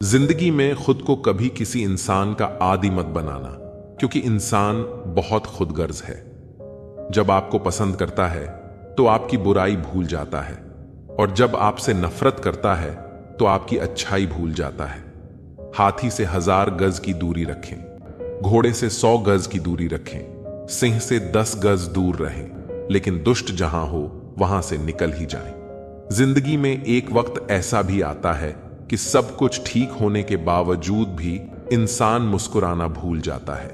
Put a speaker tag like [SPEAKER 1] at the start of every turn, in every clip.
[SPEAKER 1] जिंदगी में खुद को कभी किसी इंसान का आदी मत बनाना, क्योंकि इंसान बहुत खुदगर्ज है। जब आपको पसंद करता है तो आपकी बुराई भूल जाता है, और जब आपसे नफरत करता है तो आपकी अच्छाई भूल जाता है। हाथी से 1000 गज की दूरी रखें, घोड़े से 100 गज की दूरी रखें, सिंह से 10 गज दूर रहें, लेकिन दुष्ट जहां हो वहां से निकल ही जाएं। जिंदगी में एक वक्त ऐसा भी आता है कि सब कुछ ठीक होने के बावजूद भी इंसान मुस्कुराना भूल जाता है।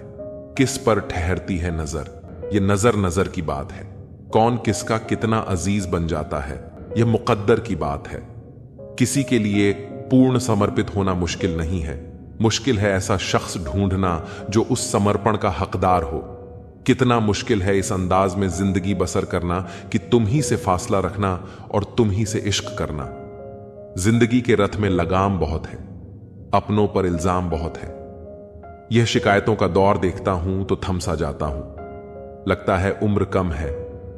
[SPEAKER 1] किस पर ठहरती है नजर, यह नजर नजर की बात है। कौन किसका कितना अजीज बन जाता है, यह मुकद्दर की बात है। किसी के लिए पूर्ण समर्पित होना मुश्किल नहीं है, मुश्किल है ऐसा शख्स ढूंढना जो उस समर्पण का हकदार हो। कितना मुश्किल है इस अंदाज में जिंदगी बसर करना कि तुम ही से फासला रखना और तुम ही से इश्क करना। जिंदगी के रथ में लगाम बहुत है, अपनों पर इल्जाम बहुत है। यह शिकायतों का दौर देखता हूं तो थमसा जाता हूं। लगता है उम्र कम है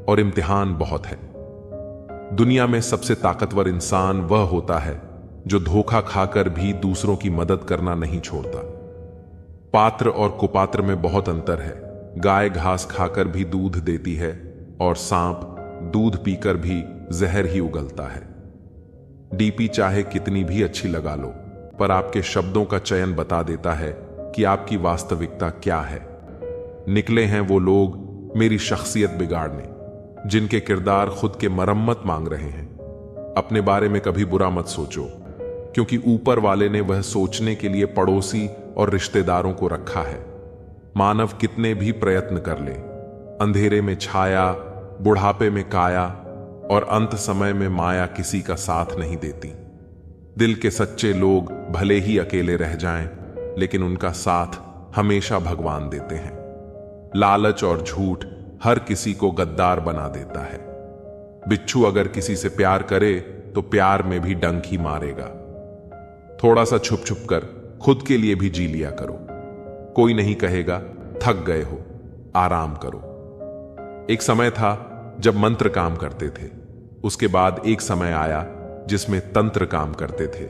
[SPEAKER 1] और इम्तिहान बहुत है। दुनिया में सबसे ताकतवर इंसान वह होता है जो धोखा खाकर भी दूसरों की मदद करना नहीं छोड़ता। पात्र और कुपात्र में बहुत अंतर है। गाय घास खाकर भी दूध देती है और सांप दूध पीकर भी जहर ही उगलता है। डीपी चाहे कितनी भी अच्छी लगा लो, पर आपके शब्दों का चयन बता देता है कि आपकी वास्तविकता क्या है। निकले हैं वो लोग मेरी शख्सियत बिगाड़ने, जिनके किरदार खुद के मरम्मत मांग रहे हैं। अपने बारे में कभी बुरा मत सोचो, क्योंकि ऊपर वाले ने वह सोचने के लिए पड़ोसी और रिश्तेदारों को रखा है। मानव कितने भी प्रयत्न कर ले, अंधेरे में छाया, बुढ़ापे में काया और अंत समय में माया किसी का साथ नहीं देती। दिल के सच्चे लोग भले ही अकेले रह जाएं, लेकिन उनका साथ हमेशा भगवान देते हैं। लालच और झूठ हर किसी को गद्दार बना देता है। बिच्छू अगर किसी से प्यार करे तो प्यार में भी डंक ही मारेगा। थोड़ा सा छुप छुप कर खुद के लिए भी जी लिया करो। कोई नहीं कहेगा थक गए हो, आराम करो। एक समय था जब मंत्र काम करते थे, उसके बाद एक समय आया जिसमें तंत्र काम करते थे,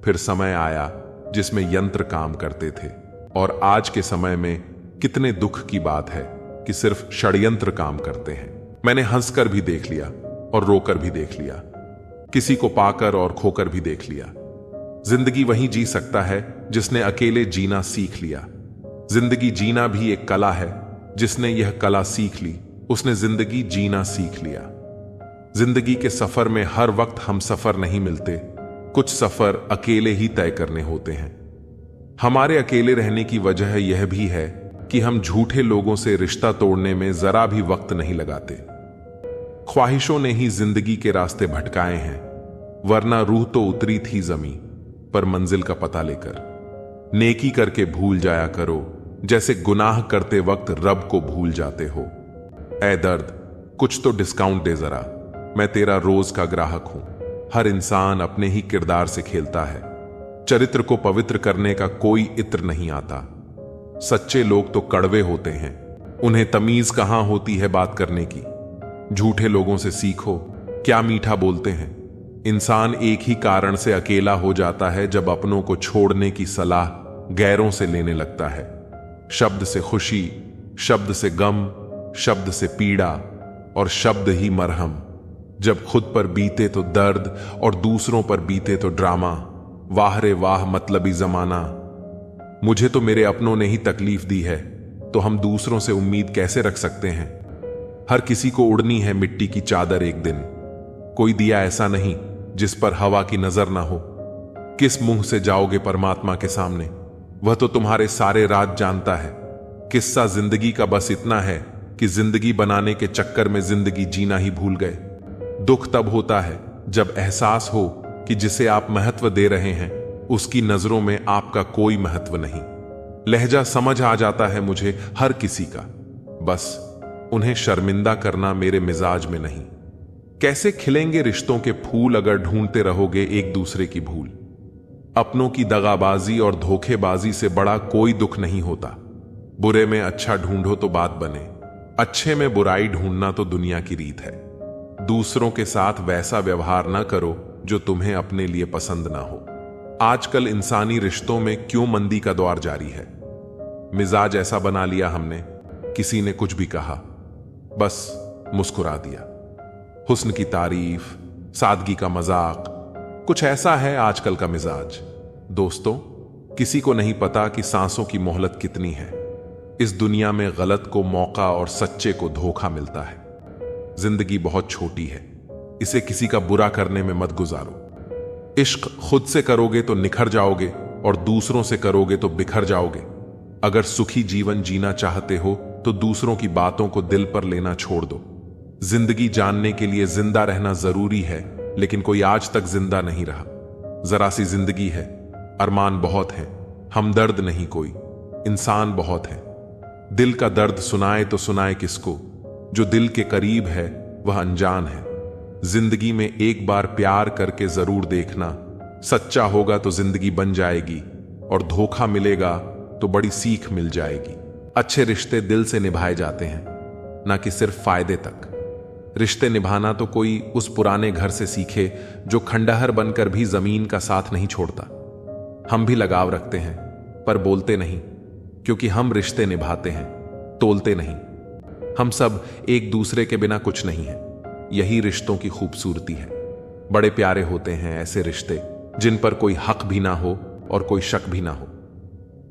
[SPEAKER 1] फिर समय आया जिसमें यंत्र काम करते थे, और आज के समय में कितने दुख की बात है कि सिर्फ षड्यंत्र काम करते हैं। मैंने हंसकर भी देख लिया और रोकर भी देख लिया, किसी को पाकर और खोकर भी देख लिया। जिंदगी वही जी सकता है जिसने अकेले जीना सीख लिया। जिंदगी जीना भी एक कला है, जिसने यह कला सीख ली उसने जिंदगी जीना सीख लिया। जिंदगी के सफर में हर वक्त हम सफर नहीं मिलते, कुछ सफर अकेले ही तय करने होते हैं। हमारे अकेले रहने की वजह यह भी है कि हम झूठे लोगों से रिश्ता तोड़ने में जरा भी वक्त नहीं लगाते। ख्वाहिशों ने ही जिंदगी के रास्ते भटकाए हैं, वरना रूह तो उतरी थी जमीन पर मंजिल का पता लेकर। नेकी करके भूल जाया करो, जैसे गुनाह करते वक्त रब को भूल जाते हो। ऐ दर्द, कुछ तो डिस्काउंट दे जरा, मैं तेरा रोज का ग्राहक हूं। हर इंसान अपने ही किरदार से खेलता है। चरित्र को पवित्र करने का कोई इत्र नहीं आता। सच्चे लोग तो कड़वे होते हैं, उन्हें तमीज कहां होती है बात करने की। झूठे लोगों से सीखो, क्या मीठा बोलते हैं। इंसान एक ही कारण से अकेला हो जाता है जब अपनों को छोड़ने की सलाह गैरों से लेने लगता है। शब्द से खुशी, शब्द से गम, शब्द से पीड़ा और शब्द ही मरहम। जब खुद पर बीते तो दर्द और दूसरों पर बीते तो ड्रामा। वाह रे वाह मतलबी जमाना। मुझे तो मेरे अपनों ने ही तकलीफ दी है, तो हम दूसरों से उम्मीद कैसे रख सकते हैं। हर किसी को उड़नी है मिट्टी की चादर एक दिन। कोई दिया ऐसा नहीं जिस पर हवा की नजर ना हो। किस मुंह से जाओगे परमात्मा के सामने, वह तो तुम्हारे सारे राज जानता है। किस्सा जिंदगी का बस इतना है कि जिंदगी बनाने के चक्कर में जिंदगी जीना ही भूल गए। दुख तब होता है जब एहसास हो कि जिसे आप महत्व दे रहे हैं उसकी नजरों में आपका कोई महत्व नहीं। लहजा समझ आ जाता है मुझे हर किसी का, बस उन्हें शर्मिंदा करना मेरे मिजाज में नहीं। कैसे खिलेंगे रिश्तों के फूल अगर ढूंढते रहोगे एक दूसरे की भूल। अपनों की दगाबाजी और धोखेबाजी से बड़ा कोई दुख नहीं होता। बुरे में अच्छा ढूंढो तो बात बने, अच्छे में बुराई ढूंढना तो दुनिया की रीत है। दूसरों के साथ वैसा व्यवहार ना करो जो तुम्हें अपने लिए पसंद ना हो। आजकल इंसानी रिश्तों में क्यों मंदी का दौर जारी है? मिजाज ऐसा बना लिया हमने, किसी ने कुछ भी कहा बस मुस्कुरा दिया। हुस्न की तारीफ, सादगी का मजाक, कुछ ऐसा है आजकल का मिजाज। दोस्तों, किसी को नहीं पता कि सांसों की मोहलत कितनी है। इस दुनिया में गलत को मौका और सच्चे को धोखा मिलता है। जिंदगी बहुत छोटी है, इसे किसी का बुरा करने में मत गुजारो। इश्क खुद से करोगे तो निखर जाओगे और दूसरों से करोगे तो बिखर जाओगे। अगर सुखी जीवन जीना चाहते हो तो दूसरों की बातों को दिल पर लेना छोड़ दो। जिंदगी जानने के लिए जिंदा रहना जरूरी है, लेकिन कोई आज तक जिंदा नहीं रहा। जरा सी जिंदगी है, अरमान बहुत है, हमदर्द नहीं कोई, इंसान बहुत है। दिल का दर्द सुनाए तो सुनाए किसको, जो दिल के करीब है वह अनजान है। जिंदगी में एक बार प्यार करके जरूर देखना, सच्चा होगा तो जिंदगी बन जाएगी और धोखा मिलेगा तो बड़ी सीख मिल जाएगी। अच्छे रिश्ते दिल से निभाए जाते हैं, ना कि सिर्फ फायदे तक। रिश्ते निभाना तो कोई उस पुराने घर से सीखे जो खंडहर बनकर भी जमीन का साथ नहीं छोड़ता। हम भी लगाव रखते हैं पर बोलते नहीं, क्योंकि हम रिश्ते निभाते हैं, तोलते नहीं। हम सब एक दूसरे के बिना कुछ नहीं है, यही रिश्तों की खूबसूरती है। बड़े प्यारे होते हैं ऐसे रिश्ते जिन पर कोई हक भी ना हो और कोई शक भी ना हो।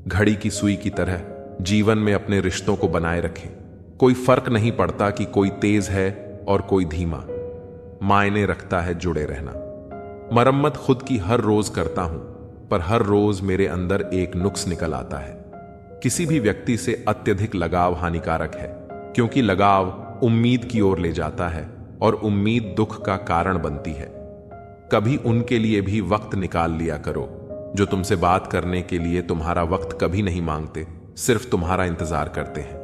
[SPEAKER 1] घड़ी की सुई की तरह जीवन में अपने रिश्तों को बनाए रखें। कोई फर्क नहीं पड़ता कि कोई तेज है और कोई धीमा, मायने रखता है जुड़े रहना। मरम्मत खुद की हर रोज करता हूं, पर हर रोज मेरे अंदर एक नुक्स निकल आता है। किसी भी व्यक्ति से अत्यधिक लगाव हानिकारक है, क्योंकि लगाव उम्मीद की ओर ले जाता है और उम्मीद दुख का कारण बनती है। कभी उनके लिए भी वक्त निकाल लिया करो जो तुमसे बात करने के लिए तुम्हारा वक्त कभी नहीं मांगते, सिर्फ तुम्हारा इंतजार करते हैं।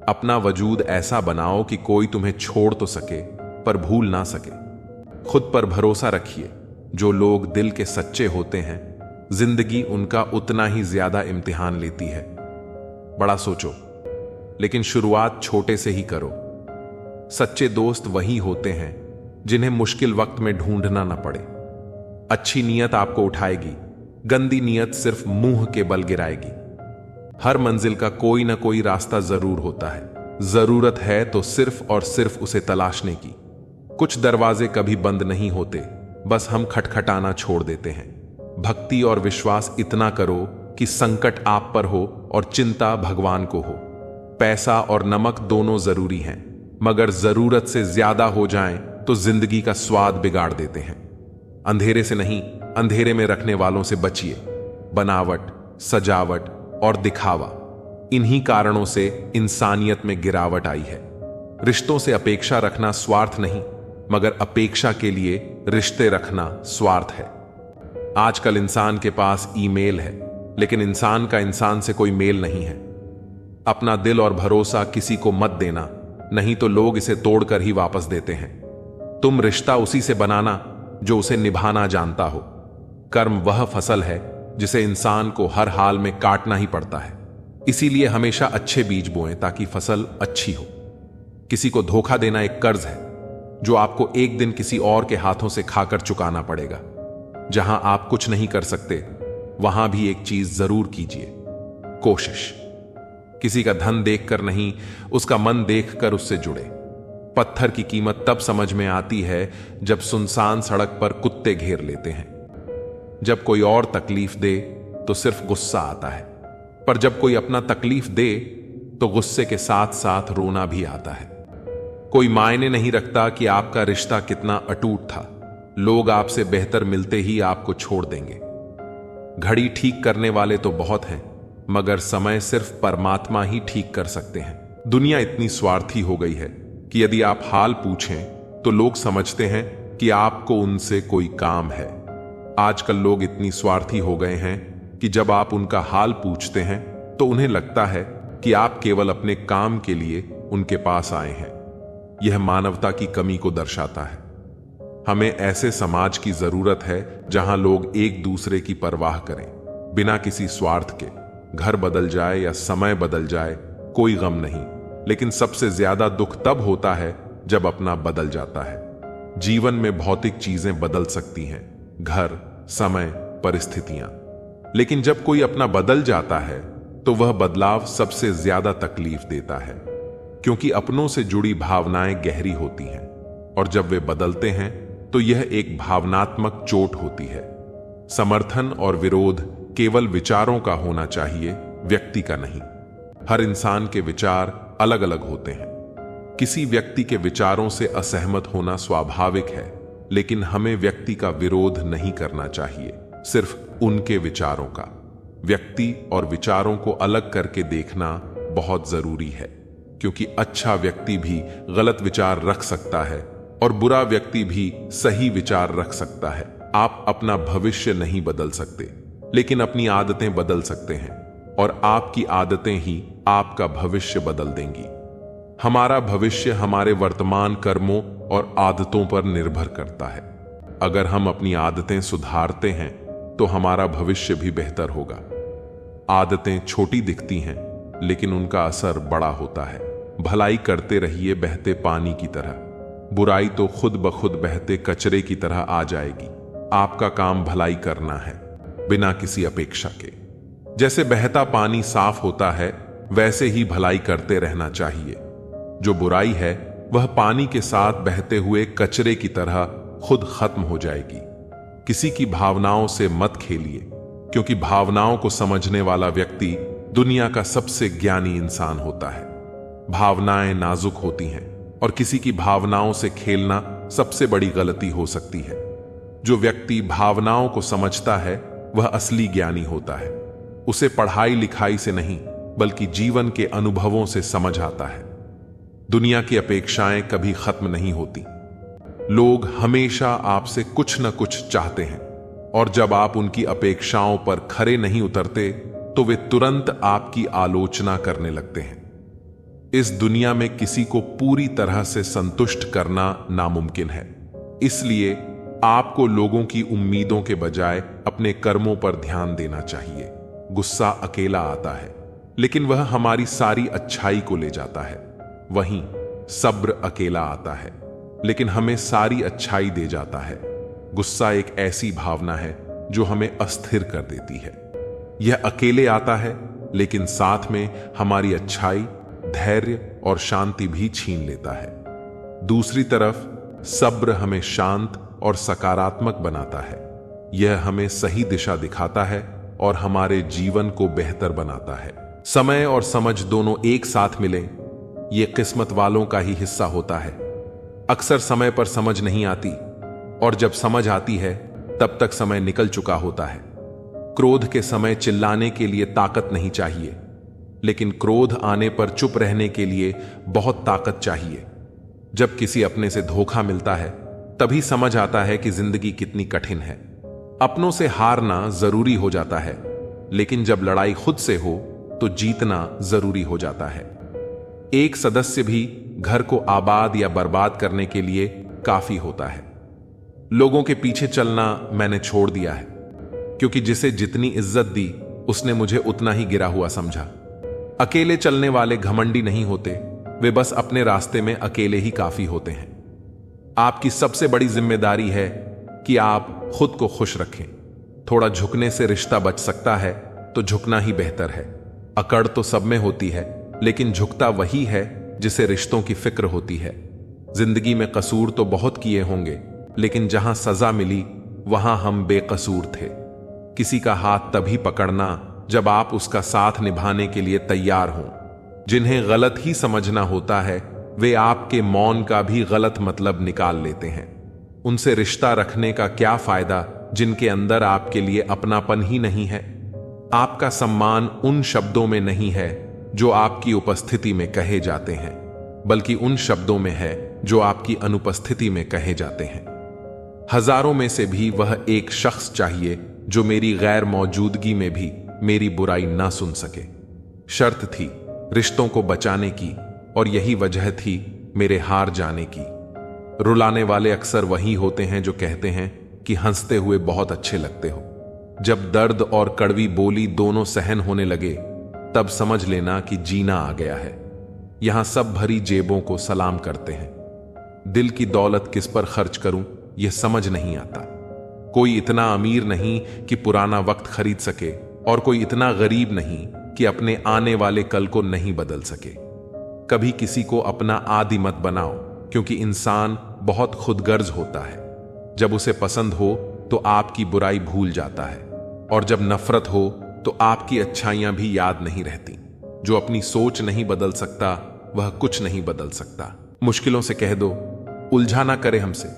[SPEAKER 1] अपना वजूद ऐसा बनाओ कि कोई तुम्हें छोड़ तो सके पर भूल ना सके। खुद पर भरोसा रखिए। जो लोग दिल के सच्चे होते हैं, जिंदगी उनका उतना ही ज्यादा इम्तिहान लेती है। बड़ा सोचो, लेकिन शुरुआत छोटे से ही करो। सच्चे दोस्त वही होते हैं जिन्हें मुश्किल वक्त में ढूंढना न पड़े। अच्छी नीयत आपको उठाएगी, गंदी नीयत सिर्फ मुंह के बल गिराएगी। हर मंजिल का कोई ना कोई रास्ता जरूर होता है। जरूरत है तो सिर्फ और सिर्फ उसे तलाशने की। कुछ दरवाजे कभी बंद नहीं होते, बस हम खटखटाना छोड़ देते हैं। भक्ति और विश्वास इतना करो कि संकट आप पर हो और चिंता भगवान को हो। पैसा और नमक दोनों जरूरी हैं, मगर जरूरत से ज्यादा हो जाएं तो जिंदगी का स्वाद बिगाड़ देते हैं। अंधेरे से नहीं, अंधेरे में रखने वालों से बचिए। बनावट, सजावट और दिखावा, इन्हीं कारणों से इंसानियत में गिरावट आई है। रिश्तों से अपेक्षा रखना स्वार्थ नहीं, मगर अपेक्षा के लिए रिश्ते रखना स्वार्थ है। आजकल इंसान के पास ईमेल है, लेकिन इंसान का इंसान से कोई मेल नहीं है। अपना दिल और भरोसा किसी को मत देना, नहीं तो लोग इसे तोड़कर ही वापस देते हैं। तुम रिश्ता उसी से बनाना जो उसे निभाना जानता हो। कर्म वह फसल है जिसे इंसान को हर हाल में काटना ही पड़ता है। इसीलिए हमेशा अच्छे बीज बोएं ताकि फसल अच्छी हो। किसी को धोखा देना एक कर्ज है जो आपको एक दिन किसी और के हाथों से खाकर चुकाना पड़ेगा। जहां आप कुछ नहीं कर सकते, वहां भी एक चीज जरूर कीजिए, कोशिश। किसी का धन देखकर नहीं, उसका मन देखकर उससे जुड़े। पत्थर की कीमत तब समझ में आती है जब सुनसान सड़क पर कुत्ते घेर लेते हैं। जब कोई और तकलीफ दे तो सिर्फ गुस्सा आता है, पर जब कोई अपना तकलीफ दे तो गुस्से के साथ साथ रोना भी आता है। कोई मायने नहीं रखता कि आपका रिश्ता कितना अटूट था। लोग आपसे बेहतर मिलते ही आपको छोड़ देंगे। घड़ी ठीक करने वाले तो बहुत हैं, मगर समय सिर्फ परमात्मा ही ठीक कर सकते हैं। दुनिया इतनी स्वार्थी हो गई है कि यदि आप हाल पूछें तो लोग समझते हैं कि आपको उनसे कोई काम है। आजकल लोग इतनी स्वार्थी हो गए हैं कि जब आप उनका हाल पूछते हैं तो उन्हें लगता है कि आप केवल अपने काम के लिए उनके पास आए हैं। यह मानवता की कमी को दर्शाता है। हमें ऐसे समाज की जरूरत है जहां लोग एक दूसरे की परवाह करें, बिना किसी स्वार्थ के। घर बदल जाए या समय बदल जाए, कोई गम नहीं, लेकिन सबसे ज्यादा दुख तब होता है जब अपना बदल जाता है। जीवन में भौतिक चीजें बदल सकती हैं, घर, समय, परिस्थितियां। लेकिन जब कोई अपना बदल जाता है तो वह बदलाव सबसे ज्यादा तकलीफ देता है, क्योंकि अपनों से जुड़ी भावनाएं गहरी होती हैं और जब वे बदलते हैं तो यह एक भावनात्मक चोट होती है। समर्थन और विरोध केवल विचारों का होना चाहिए, व्यक्ति का नहीं। हर इंसान के विचार अलग अलग होते हैं। किसी व्यक्ति के विचारों से असहमत होना स्वाभाविक है, लेकिन हमें व्यक्ति का विरोध नहीं करना चाहिए, सिर्फ उनके विचारों का। व्यक्ति और विचारों को अलग करके देखना बहुत जरूरी है, क्योंकि अच्छा व्यक्ति भी गलत विचार रख सकता है और बुरा व्यक्ति भी सही विचार रख सकता है। आप अपना भविष्य नहीं बदल सकते, लेकिन अपनी आदतें बदल सकते हैं, और आपकी आदतें ही आपका भविष्य बदल देंगी। हमारा भविष्य हमारे वर्तमान कर्मों और आदतों पर निर्भर करता है। अगर हम अपनी आदतें सुधारते हैं तो हमारा भविष्य भी बेहतर होगा। आदतें छोटी दिखती हैं, लेकिन उनका असर बड़ा होता है। भलाई करते रहिए बहते पानी की तरह, बुराई तो खुद ब खुद बहते कचरे की तरह आ जाएगी। आपका काम भलाई करना है, बिना किसी अपेक्षा के। जैसे बहता पानी साफ होता है, वैसे ही भलाई करते रहना चाहिए। जो बुराई है वह पानी के साथ बहते हुए कचरे की तरह खुद खत्म हो जाएगी। किसी की भावनाओं से मत खेलिए, क्योंकि भावनाओं को समझने वाला व्यक्ति दुनिया का सबसे ज्ञानी इंसान होता है। भावनाएं नाजुक होती हैं और किसी की भावनाओं से खेलना सबसे बड़ी गलती हो सकती है। जो व्यक्ति भावनाओं को समझता है वह असली ज्ञानी होता है। उसे पढ़ाई लिखाई से नहीं, बल्कि जीवन के अनुभवों से समझ आता है। दुनिया की अपेक्षाएं कभी खत्म नहीं होती। लोग हमेशा आपसे कुछ न कुछ चाहते हैं, और जब आप उनकी अपेक्षाओं पर खरे नहीं उतरते तो वे तुरंत आपकी आलोचना करने लगते हैं। इस दुनिया में किसी को पूरी तरह से संतुष्ट करना नामुमकिन है। इसलिए आपको लोगों की उम्मीदों के बजाय अपने कर्मों पर ध्यान देना चाहिए। गुस्सा अकेला आता है, लेकिन वह हमारी सारी अच्छाई को ले जाता है। वहीं सब्र अकेला आता है, लेकिन हमें सारी अच्छाई दे जाता है। गुस्सा एक ऐसी भावना है जो हमें अस्थिर कर देती है। यह अकेले आता है, लेकिन साथ में हमारी अच्छाई, धैर्य और शांति भी छीन लेता है। दूसरी तरफ सब्र हमें शांत और सकारात्मक बनाता है। यह हमें सही दिशा दिखाता है और हमारे जीवन को बेहतर बनाता है। समय और समझ दोनों एक साथ मिले, ये किस्मत वालों का ही हिस्सा होता है। अक्सर समय पर समझ नहीं आती, और जब समझ आती है तब तक समय निकल चुका होता है। क्रोध के समय चिल्लाने के लिए ताकत नहीं चाहिए, लेकिन क्रोध आने पर चुप रहने के लिए बहुत ताकत चाहिए। जब किसी अपने से धोखा मिलता है तभी समझ आता है कि जिंदगी कितनी कठिन है। अपनों से हारना जरूरी हो जाता है, लेकिन जब लड़ाई खुद से हो तो जीतना जरूरी हो जाता है। एक सदस्य भी घर को आबाद या बर्बाद करने के लिए काफी होता है। लोगों के पीछे चलना मैंने छोड़ दिया है, क्योंकि जिसे जितनी इज्जत दी उसने मुझे उतना ही गिरा हुआ समझा। अकेले चलने वाले घमंडी नहीं होते, वे बस अपने रास्ते में अकेले ही काफी होते हैं। आपकी सबसे बड़ी जिम्मेदारी है कि आप खुद को खुश रखें। थोड़ा झुकने से रिश्ता बच सकता है तो झुकना ही बेहतर है। अकड़ तो सब में होती है, लेकिन झुकता वही है जिसे रिश्तों की फिक्र होती है। जिंदगी में कसूर तो बहुत किए होंगे, लेकिन जहां सजा मिली वहां हम बेकसूर थे। किसी का हाथ तभी पकड़ना जब आप उसका साथ निभाने के लिए तैयार हों। जिन्हें गलत ही समझना होता है वे आपके मौन का भी गलत मतलब निकाल लेते हैं। उनसे रिश्ता रखने का क्या फायदा जिनके अंदर आपके लिए अपनापन ही नहीं है। आपका सम्मान उन शब्दों में नहीं है जो आपकी उपस्थिति में कहे जाते हैं, बल्कि उन शब्दों में है जो आपकी अनुपस्थिति में कहे जाते हैं। हजारों में से भी वह एक शख्स चाहिए जो मेरी गैर मौजूदगी में भी मेरी बुराई ना सुन सके। शर्त थी रिश्तों को बचाने की, और यही वजह थी मेरे हार जाने की। रुलाने वाले अक्सर वही होते हैं जो कहते हैं कि हंसते हुए बहुत अच्छे लगते हो। जब दर्द और कड़वी बोली दोनों सहन होने लगे तब समझ लेना कि जीना आ गया है। यहां सब भरी जेबों को सलाम करते हैं। दिल की दौलत किस पर खर्च करूं यह समझ नहीं आता। कोई इतना अमीर नहीं कि पुराना वक्त खरीद सके और कोई इतना गरीब नहीं कि अपने आने वाले कल को नहीं बदल सके। कभी किसी को अपना आदी मत बनाओ, क्योंकि इंसान बहुत खुदगर्ज होता है। जब उसे पसंद हो तो आपकी बुराई भूल जाता है, और जब नफरत हो तो आपकी अच्छाइयां भी याद नहीं रहती। जो अपनी सोच नहीं बदल सकता वह कुछ नहीं बदल सकता। मुश्किलों से कह दो, उलझा ना करे हमसे।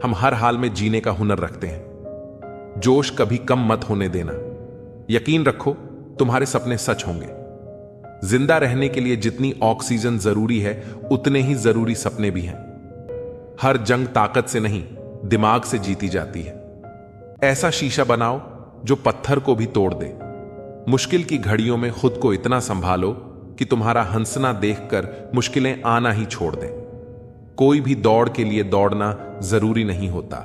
[SPEAKER 1] हम हर हाल में जीने का हुनर रखते हैं। जोश कभी कम मत होने देना। यकीन रखो, तुम्हारे सपने सच होंगे। जिंदा रहने के लिए जितनी ऑक्सीजन जरूरी है, उतने ही जरूरी सपने भी हैं। हर जंग ताकत से नहीं, दिमाग से जीती जाती है। ऐसा शीशा बनाओ जो पत्थर को भी तोड़ दे। मुश्किल की घड़ियों में खुद को इतना संभालो कि तुम्हारा हंसना देखकर मुश्किलें आना ही छोड़ दें। कोई भी दौड़ के लिए दौड़ना जरूरी नहीं होता।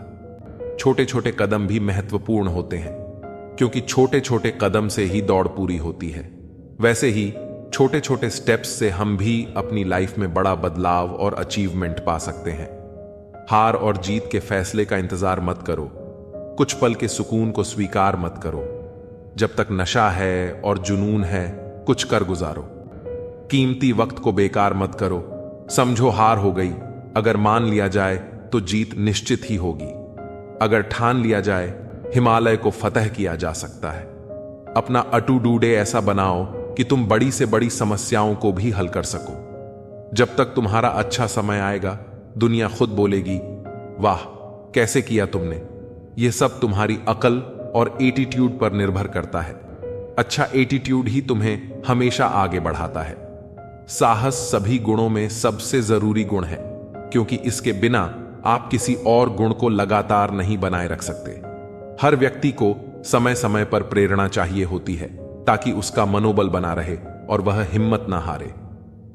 [SPEAKER 1] छोटे छोटे कदम भी महत्वपूर्ण होते हैं, क्योंकि छोटे छोटे कदम से ही दौड़ पूरी होती है। वैसे ही छोटे छोटे स्टेप्स से हम भी अपनी लाइफ में बड़ा बदलाव और अचीवमेंट पा सकते हैं। हार और जीत के फैसले का इंतजार मत करो। कुछ पल के सुकून को स्वीकार मत करो। जब तक नशा है और जुनून है, कुछ कर गुजारो। कीमती वक्त को बेकार मत करो। समझो हार हो गई, अगर मान लिया जाए तो जीत निश्चित ही होगी। अगर ठान लिया जाए, हिमालय को फतह किया जा सकता है। अपना अटू डूडे ऐसा बनाओ कि तुम बड़ी से बड़ी समस्याओं को भी हल कर सको। जब तक तुम्हारा अच्छा समय आएगा, दुनिया खुद बोलेगी, वाह कैसे किया तुमने। यह सब तुम्हारी अकल और एटीट्यूड पर निर्भर करता है। अच्छा एटीट्यूड ही तुम्हें हमेशा आगे बढ़ाता है। साहस सभी गुणों में सबसे जरूरी गुण है, क्योंकि इसके बिना आप किसी और गुण को लगातार नहीं बनाए रख सकते। हर व्यक्ति को समय समय पर प्रेरणा चाहिए होती है, ताकि उसका मनोबल बना रहे और वह हिम्मत ना हारे।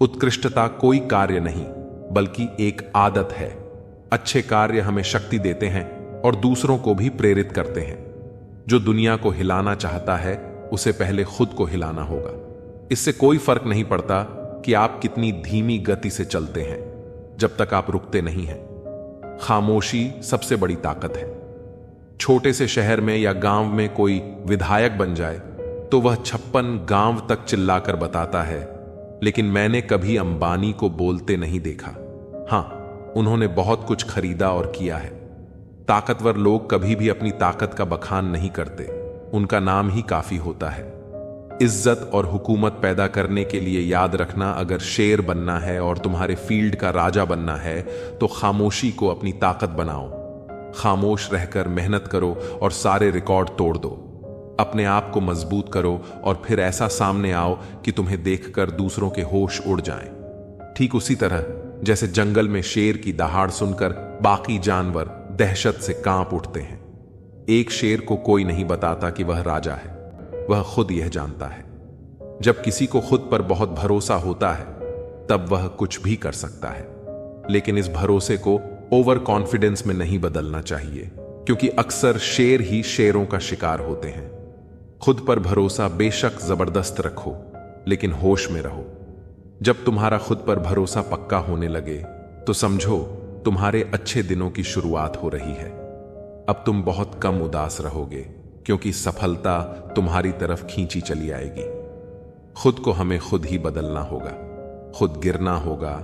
[SPEAKER 1] उत्कृष्टता कोई कार्य नहीं, बल्कि एक आदत है। अच्छे कार्य हमें शक्ति देते हैं और दूसरों को भी प्रेरित करते हैं। जो दुनिया को हिलाना चाहता है, उसे पहले खुद को हिलाना होगा। इससे कोई फर्क नहीं पड़ता कि आप कितनी धीमी गति से चलते हैं, जब तक आप रुकते नहीं हैं। खामोशी सबसे बड़ी ताकत है। छोटे से शहर में या गांव में कोई विधायक बन जाए तो वह 56 गांव तक चिल्लाकर बताता है, लेकिन मैंने कभी अंबानी को बोलते नहीं देखा। हां, उन्होंने बहुत कुछ खरीदा और किया है। ताकतवर लोग कभी भी अपनी ताकत का बखान नहीं करते, उनका नाम ही काफी होता है। इज्जत और हुकूमत पैदा करने के लिए याद रखना, अगर शेर बनना है और तुम्हारे फील्ड का राजा बनना है तो खामोशी को अपनी ताकत बनाओ। खामोश रहकर मेहनत करो और सारे रिकॉर्ड तोड़ दो। अपने आप को मजबूत करो और फिर ऐसा सामने आओ कि तुम्हें देखकर दूसरों के होश उड़ जाएं। ठीक उसी तरह जैसे जंगल में शेर की दहाड़ सुनकर बाकी जानवर दहशत से कांप उठते हैं। एक शेर को कोई नहीं बताता कि वह राजा है, वह खुद यह जानता है। जब किसी को खुद पर बहुत भरोसा होता है, तब वह कुछ भी कर सकता है। लेकिन इस भरोसे को ओवर कॉन्फिडेंस में नहीं बदलना चाहिए, क्योंकि अक्सर शेर ही शेरों का शिकार होते हैं। खुद पर भरोसा बेशक जबरदस्त रखो, लेकिन होश में रहो। जब तुम्हारा खुद पर भरोसा पक्का होने लगे तो समझो तुम्हारे अच्छे दिनों की शुरुआत हो रही है। अब तुम बहुत कम उदास रहोगे, क्योंकि सफलता तुम्हारी तरफ खींची चली आएगी। खुद को हमें खुद ही बदलना होगा, खुद गिरना होगा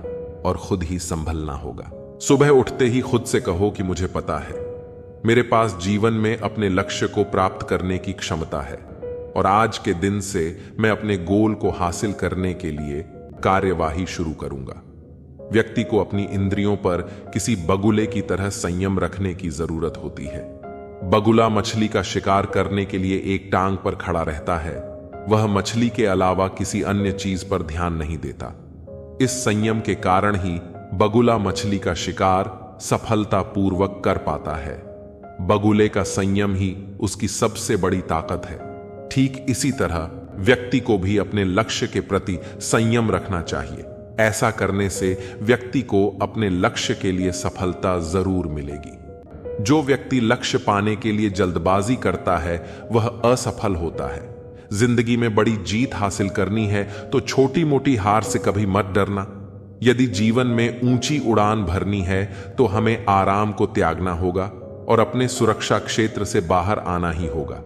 [SPEAKER 1] और खुद ही संभलना होगा। सुबह उठते ही खुद से कहो कि मुझे पता है मेरे पास जीवन में अपने लक्ष्य को प्राप्त करने की क्षमता है, और आज के दिन से मैं अपने गोल को हासिल करने के लिए कार्यवाही शुरू करूंगा। व्यक्ति को अपनी इंद्रियों पर किसी बगुले की तरह संयम रखने की जरूरत होती है। बगुला मछली का शिकार करने के लिए एक टांग पर खड़ा रहता है, वह मछली के अलावा किसी अन्य चीज पर ध्यान नहीं देता। इस संयम के कारण ही बगुला मछली का शिकार सफलतापूर्वक कर पाता है। बगुले का संयम ही उसकी सबसे बड़ी ताकत है। ठीक इसी तरह व्यक्ति को भी अपने लक्ष्य के प्रति संयम रखना चाहिए। ऐसा करने से व्यक्ति को अपने लक्ष्य के लिए सफलता जरूर मिलेगी। जो व्यक्ति लक्ष्य पाने के लिए जल्दबाजी करता है वह असफल होता है। जिंदगी में बड़ी जीत हासिल करनी है तो छोटी मोटी हार से कभी मत डरना। यदि जीवन में ऊंची उड़ान भरनी है तो हमें आराम को त्यागना होगा और अपने सुरक्षा क्षेत्र से बाहर आना ही होगा।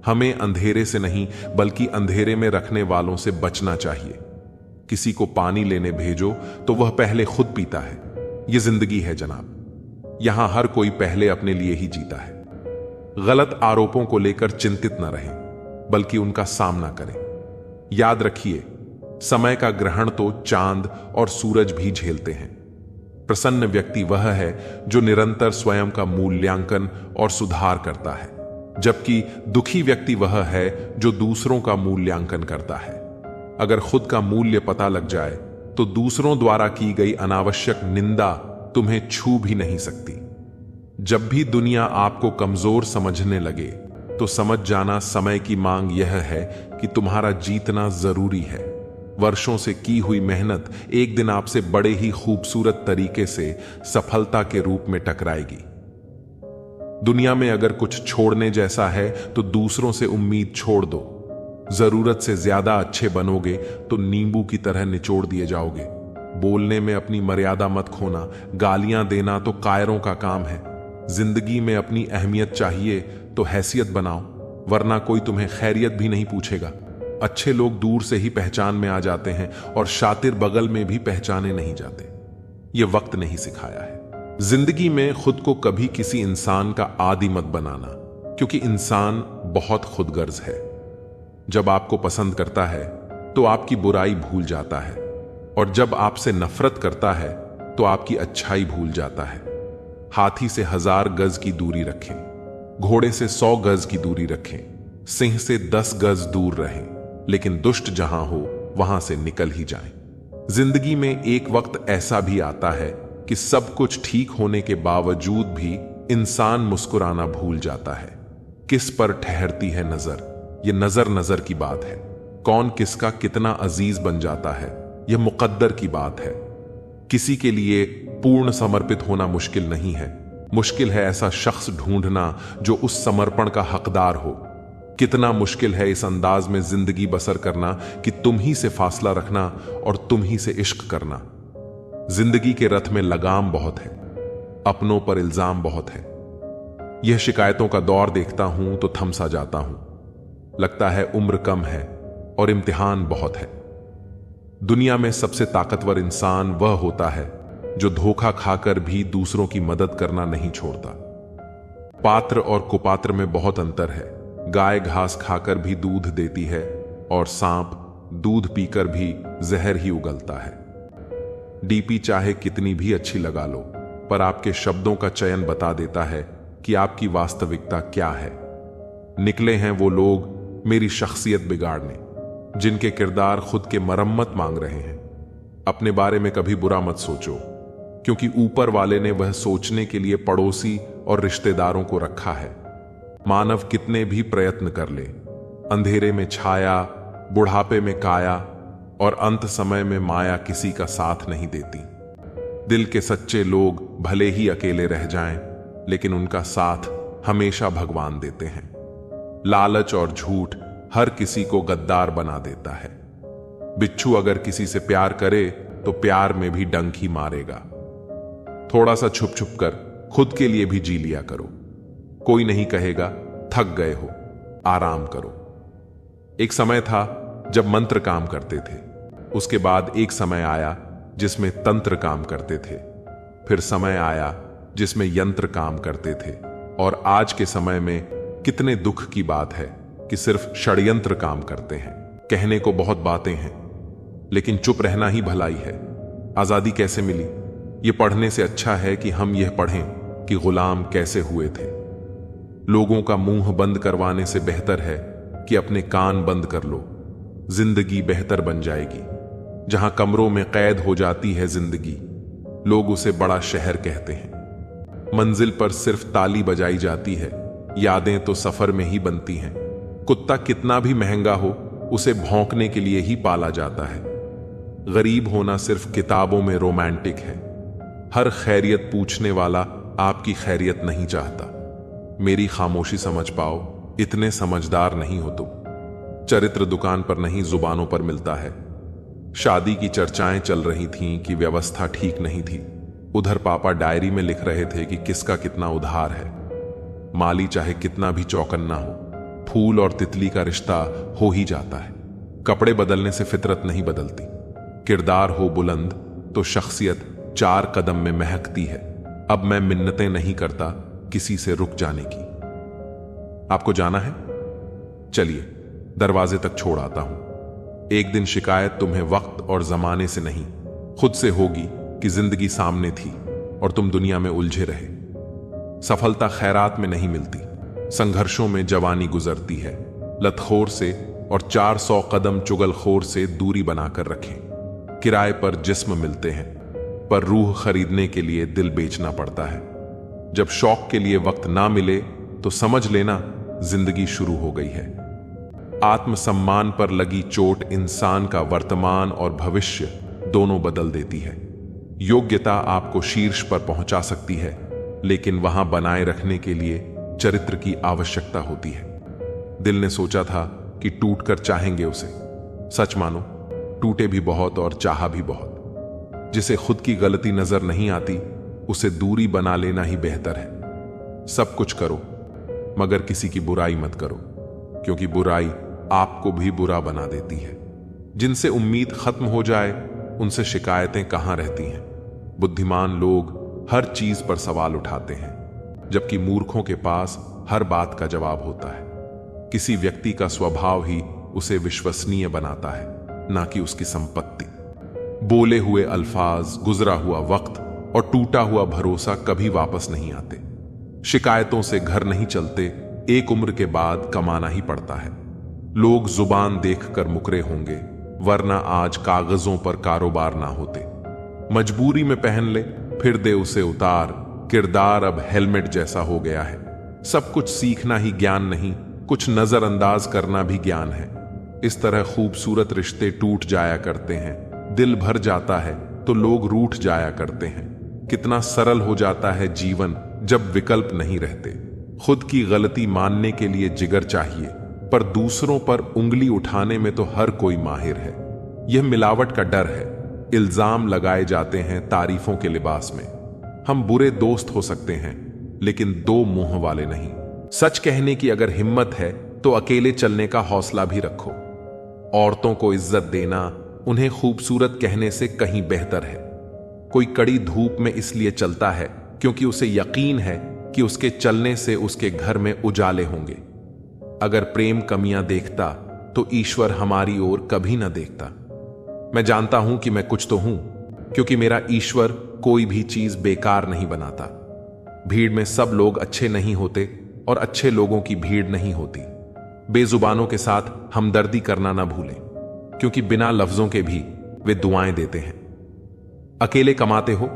[SPEAKER 1] हमें अंधेरे से नहीं बल्कि अंधेरे में रखने वालों से बचना चाहिए। किसी को पानी लेने भेजो तो वह पहले खुद पीता है। यह जिंदगी है जनाब। यहां हर कोई पहले अपने लिए ही जीता है। गलत आरोपों को लेकर चिंतित न रहें बल्कि उनका सामना करें। याद रखिए, समय का ग्रहण तो चांद और सूरज भी झेलते हैं। प्रसन्न व्यक्ति वह है जो निरंतर स्वयं का मूल्यांकन और सुधार करता है, जबकि दुखी व्यक्ति वह है जो दूसरों का मूल्यांकन करता है। अगर खुद का मूल्य पता लग जाए तो दूसरों द्वारा की गई अनावश्यक निंदा तुम्हें छू भी नहीं सकती। जब भी दुनिया आपको कमजोर समझने लगे तो समझ जाना समय की मांग यह है कि तुम्हारा जीतना जरूरी है। वर्षों से की हुई मेहनत एक दिन आपसे बड़े ही खूबसूरत तरीके से सफलता के रूप में टकराएगी। दुनिया में अगर कुछ छोड़ने जैसा है तो दूसरों से उम्मीद छोड़ दो। जरूरत से ज्यादा अच्छे बनोगे तो नींबू की तरह निचोड़ दिए जाओगे। बोलने में अपनी मर्यादा मत खोना। गालियां देना तो कायरों का काम है। जिंदगी में अपनी अहमियत चाहिए तो हैसियत बनाओ, वरना कोई तुम्हें खैरियत भी नहीं पूछेगा। अच्छे लोग दूर से ही पहचान में आ जाते हैं और शातिर बगल में भी पहचाने नहीं जाते। यह वक्त नहीं सिखाया है। जिंदगी में खुद को कभी किसी इंसान का आदी मत बनाना, क्योंकि इंसान बहुत खुदगर्ज है। जब आपको पसंद करता है तो आपकी बुराई भूल जाता है, और जब आपसे नफरत करता है तो आपकी अच्छाई भूल जाता है। हाथी से 1000 गज की दूरी रखें, घोड़े से 100 गज की दूरी रखें, सिंह से 10 गज दूर रहें, लेकिन दुष्ट जहां हो वहां से निकल ही जाएं। जिंदगी में एक वक्त ऐसा भी आता है कि सब कुछ ठीक होने के बावजूद भी इंसान मुस्कुराना भूल जाता है। किस पर ठहरती है नजर, यह नजर नजर की बात है। कौन किसका कितना अजीज बन जाता है, यह मुकद्दर की बात है। किसी के लिए पूर्ण समर्पित होना मुश्किल नहीं है। मुश्किल है ऐसा शख्स ढूंढना जो उस समर्पण का हकदार हो। कितना मुश्किल है इस अंदाज में जिंदगी बसर करना कि तुम ही से फासला रखना और तुम ही से इश्क करना। जिंदगी के रथ में लगाम बहुत है, अपनों पर इल्जाम बहुत है। यह शिकायतों का दौर देखता हूं तो थम सा जाता हूं। लगता है उम्र कम है और इम्तिहान बहुत है। दुनिया में सबसे ताकतवर इंसान वह होता है जो धोखा खाकर भी दूसरों की मदद करना नहीं छोड़ता। पात्र और कुपात्र में बहुत अंतर है। गाय घास खाकर भी दूध देती है और सांप दूध पीकर भी जहर ही उगलता है। डीपी चाहे कितनी भी अच्छी लगा लो, पर आपके शब्दों का चयन बता देता है कि आपकी वास्तविकता क्या है। निकले हैं वो लोग मेरी शख्सियत बिगाड़ने, जिनके किरदार खुद के मरम्मत मांग रहे हैं। अपने बारे में कभी बुरा मत सोचो, क्योंकि ऊपर वाले ने वह सोचने के लिए पड़ोसी और रिश्तेदारों को रखा है। मानव कितने भी प्रयत्न कर ले, अंधेरे में छाया, बुढ़ापे में काया और अंत समय में माया किसी का साथ नहीं देती। दिल के सच्चे लोग भले ही अकेले रह जाएं, लेकिन उनका साथ हमेशा भगवान देते हैं। लालच और झूठ हर किसी को गद्दार बना देता है। बिच्छू अगर किसी से प्यार करे तो प्यार में भी डंक ही मारेगा। थोड़ा सा छुप छुप कर खुद के लिए भी जी लिया करो। कोई नहीं कहेगा थक गए हो, आराम करो। एक समय था जब मंत्र काम करते थे, उसके बाद एक समय आया जिसमें तंत्र काम करते थे, फिर समय आया जिसमें यंत्र काम करते थे, और आज के समय में कितने दुख की बात है कि सिर्फ षड्यंत्र काम करते हैं। कहने को बहुत बातें हैं, लेकिन चुप रहना ही भलाई है। आजादी कैसे मिली? ये पढ़ने से अच्छा है कि हम यह पढ़ें कि गुलाम कैसे हुए थे। लोगों का मुंह बंद करवाने से बेहतर है कि अपने कान बंद कर लो। जिंदगी बेहतर बन जाएगी। जहां कमरों में कैद हो जाती है जिंदगी, लोग उसे बड़ा शहर कहते हैं। मंजिल पर सिर्फ ताली बजाई जाती है, यादें तो सफर में ही बनती हैं। कुत्ता कितना भी महंगा हो, उसे भौंकने के लिए ही पाला जाता है। गरीब होना सिर्फ किताबों में रोमांटिक है। हर खैरियत पूछने वाला आपकी खैरियत नहीं चाहता। मेरी खामोशी समझ पाओ, इतने समझदार नहीं हो तुम। चरित्र दुकान पर नहीं, जुबानों पर मिलता है। शादी की चर्चाएं चल रही थीं कि व्यवस्था ठीक नहीं थी। उधर पापा डायरी में लिख रहे थे कि किसका कितना उधार है। माली चाहे कितना भी चौकन्ना हो, फूल और तितली का रिश्ता हो ही जाता है। कपड़े बदलने से फितरत नहीं बदलती। किरदार हो बुलंद तो शख्सियत 4 कदम में महकती है। अब मैं मिन्नतें नहीं करता किसी से रुक जाने की। आपको जाना है? चलिए दरवाजे तक छोड़ आता हूं। एक दिन शिकायत तुम्हें वक्त और जमाने से नहीं, खुद से होगी कि जिंदगी सामने थी और तुम दुनिया में उलझे रहे। सफलता खैरात में नहीं मिलती, संघर्षों में जवानी गुजरती है। लतखोर से और 400 कदम चुगलखोर से दूरी बनाकर रखें। किराए पर जिस्म मिलते हैं, पर रूह खरीदने के लिए दिल बेचना पड़ता है। जब शौक के लिए वक्त ना मिले तो समझ लेना जिंदगी शुरू हो गई है। आत्मसम्मान पर लगी चोट इंसान का वर्तमान और भविष्य दोनों बदल देती है। योग्यता आपको शीर्ष पर पहुंचा सकती है, लेकिन वहां बनाए रखने के लिए चरित्र की आवश्यकता होती है। दिल ने सोचा था कि टूटकर चाहेंगे उसे। सच मानो, टूटे भी बहुत और चाहा भी बहुत। जिसे खुद की गलती नजर नहीं आती, उसे दूरी बना लेना ही बेहतर है। सब कुछ करो, मगर किसी की बुराई मत करो, क्योंकि बुराई आपको भी बुरा बना देती है। जिनसे उम्मीद खत्म हो जाए, उनसे शिकायतें कहां रहती हैं। बुद्धिमान लोग हर चीज पर सवाल उठाते हैं, जबकि मूर्खों के पास हर बात का जवाब होता है। किसी व्यक्ति का स्वभाव ही उसे विश्वसनीय बनाता है, ना कि उसकी संपत्ति। बोले हुए अल्फाज, गुजरा हुआ वक्त और टूटा हुआ भरोसा कभी वापस नहीं आते। शिकायतों से घर नहीं चलते, एक उम्र के बाद कमाना ही पड़ता है। लोग जुबान देखकर मुकरे होंगे, वरना आज कागजों पर कारोबार ना होते। मजबूरी में पहन ले, फिर दे उसे उतार। किरदार अब हेलमेट जैसा हो गया है। सब कुछ सीखना ही ज्ञान नहीं, कुछ नजरअंदाज करना भी ज्ञान है। इस तरह खूबसूरत रिश्ते टूट जाया करते हैं। दिल भर जाता है तो लोग रूठ जाया करते हैं। कितना सरल हो जाता है जीवन जब विकल्प नहीं रहते। खुद की गलती मानने के लिए जिगर चाहिए, पर दूसरों पर उंगली उठाने में तो हर कोई माहिर है। यह मिलावट का डर है। इल्जाम लगाए जाते हैं तारीफों के लिबास में। हम बुरे दोस्त हो सकते हैं, लेकिन 2 मुंह वाले नहीं। सच कहने की अगर हिम्मत है तो अकेले चलने का हौसला भी रखो। औरतों को इज्जत देना उन्हें खूबसूरत कहने से कहीं बेहतर है। कोई कड़ी धूप में इसलिए चलता है क्योंकि उसे यकीन है कि उसके चलने से उसके घर में उजाले होंगे। अगर प्रेम कमियां देखता तो ईश्वर हमारी ओर कभी ना देखता। मैं जानता हूं कि मैं कुछ तो हूं, क्योंकि मेरा ईश्वर कोई भी चीज बेकार नहीं बनाता। भीड़ में सब लोग अच्छे नहीं होते और अच्छे लोगों की भीड़ नहीं होती। बेजुबानों के साथ हमदर्दी करना ना भूलें, क्योंकि बिना लफ्जों के भी वे दुआएं देते हैं। अकेले कमाते हो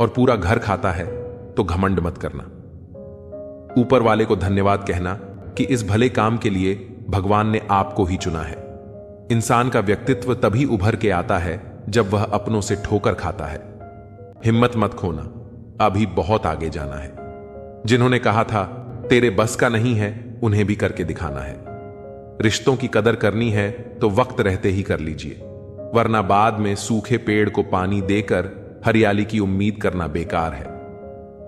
[SPEAKER 1] और पूरा घर खाता है तो घमंड मत करना। ऊपर वाले को धन्यवाद कहना कि इस भले काम के लिए भगवान ने आपको ही चुना है। इंसान का व्यक्तित्व तभी उभर के आता है जब वह अपनों से ठोकर खाता है। हिम्मत मत खोना, अभी बहुत आगे जाना है। जिन्होंने कहा था तेरे बस का नहीं है, उन्हें भी करके दिखाना है। रिश्तों की कदर करनी है तो वक्त रहते ही कर लीजिए, वरना बाद में सूखे पेड़ को पानी देकर हरियाली की उम्मीद करना बेकार है।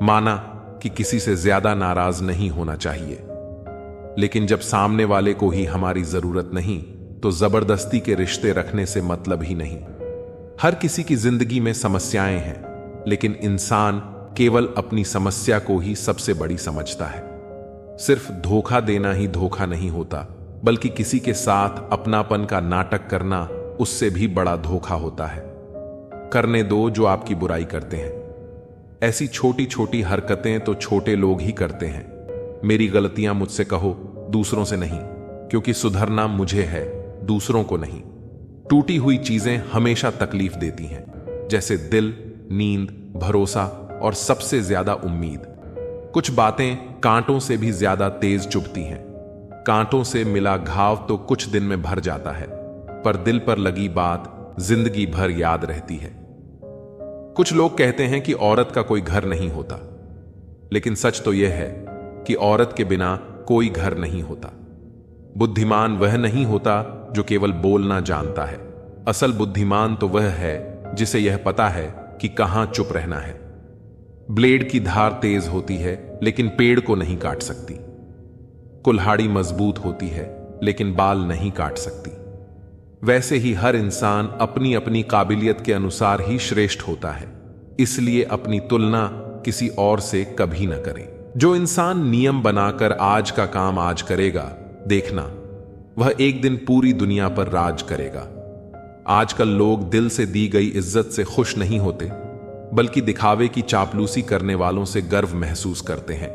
[SPEAKER 1] माना कि किसी से ज्यादा नाराज नहीं होना चाहिए, लेकिन जब सामने वाले को ही हमारी जरूरत नहीं तो जबरदस्ती के रिश्ते रखने से मतलब ही नहीं। हर किसी की जिंदगी में समस्याएं हैं, लेकिन इंसान केवल अपनी समस्या को ही सबसे बड़ी समझता है। सिर्फ धोखा देना ही धोखा नहीं होता, बल्कि किसी के साथ अपनापन का नाटक करना उससे भी बड़ा धोखा होता है। करने दो जो आपकी बुराई करते हैं। ऐसी छोटी छोटी हरकतें तो छोटे लोग ही करते हैं। मेरी गलतियां मुझसे कहो, दूसरों से नहीं, क्योंकि सुधरना मुझे है, दूसरों को नहीं। टूटी हुई चीजें हमेशा तकलीफ देती हैं, जैसे दिल, नींद, भरोसा और सबसे ज्यादा उम्मीद। कुछ बातें कांटों से भी ज्यादा तेज चुभती हैं। कांटों से मिला घाव तो कुछ दिन में भर जाता है, पर दिल पर लगी बात जिंदगी भर याद रहती है। कुछ लोग कहते हैं कि औरत का कोई घर नहीं होता, लेकिन सच तो यह है कि औरत के बिना कोई घर नहीं होता। बुद्धिमान वह नहीं होता जो केवल बोलना जानता है। असल बुद्धिमान तो वह है जिसे यह पता है कि कहां चुप रहना है। ब्लेड की धार तेज होती है लेकिन पेड़ को नहीं काट सकती। कुल्हाड़ी मजबूत होती है लेकिन बाल नहीं काट सकती। वैसे ही हर इंसान अपनी अपनी काबिलियत के अनुसार ही श्रेष्ठ होता है, इसलिए अपनी तुलना किसी और से कभी न करें। जो इंसान नियम बनाकर आज का काम आज करेगा, देखना वह एक दिन पूरी दुनिया पर राज करेगा। आजकल लोग दिल से दी गई इज्जत से खुश नहीं होते, बल्कि दिखावे की चापलूसी करने वालों से गर्व महसूस करते हैं।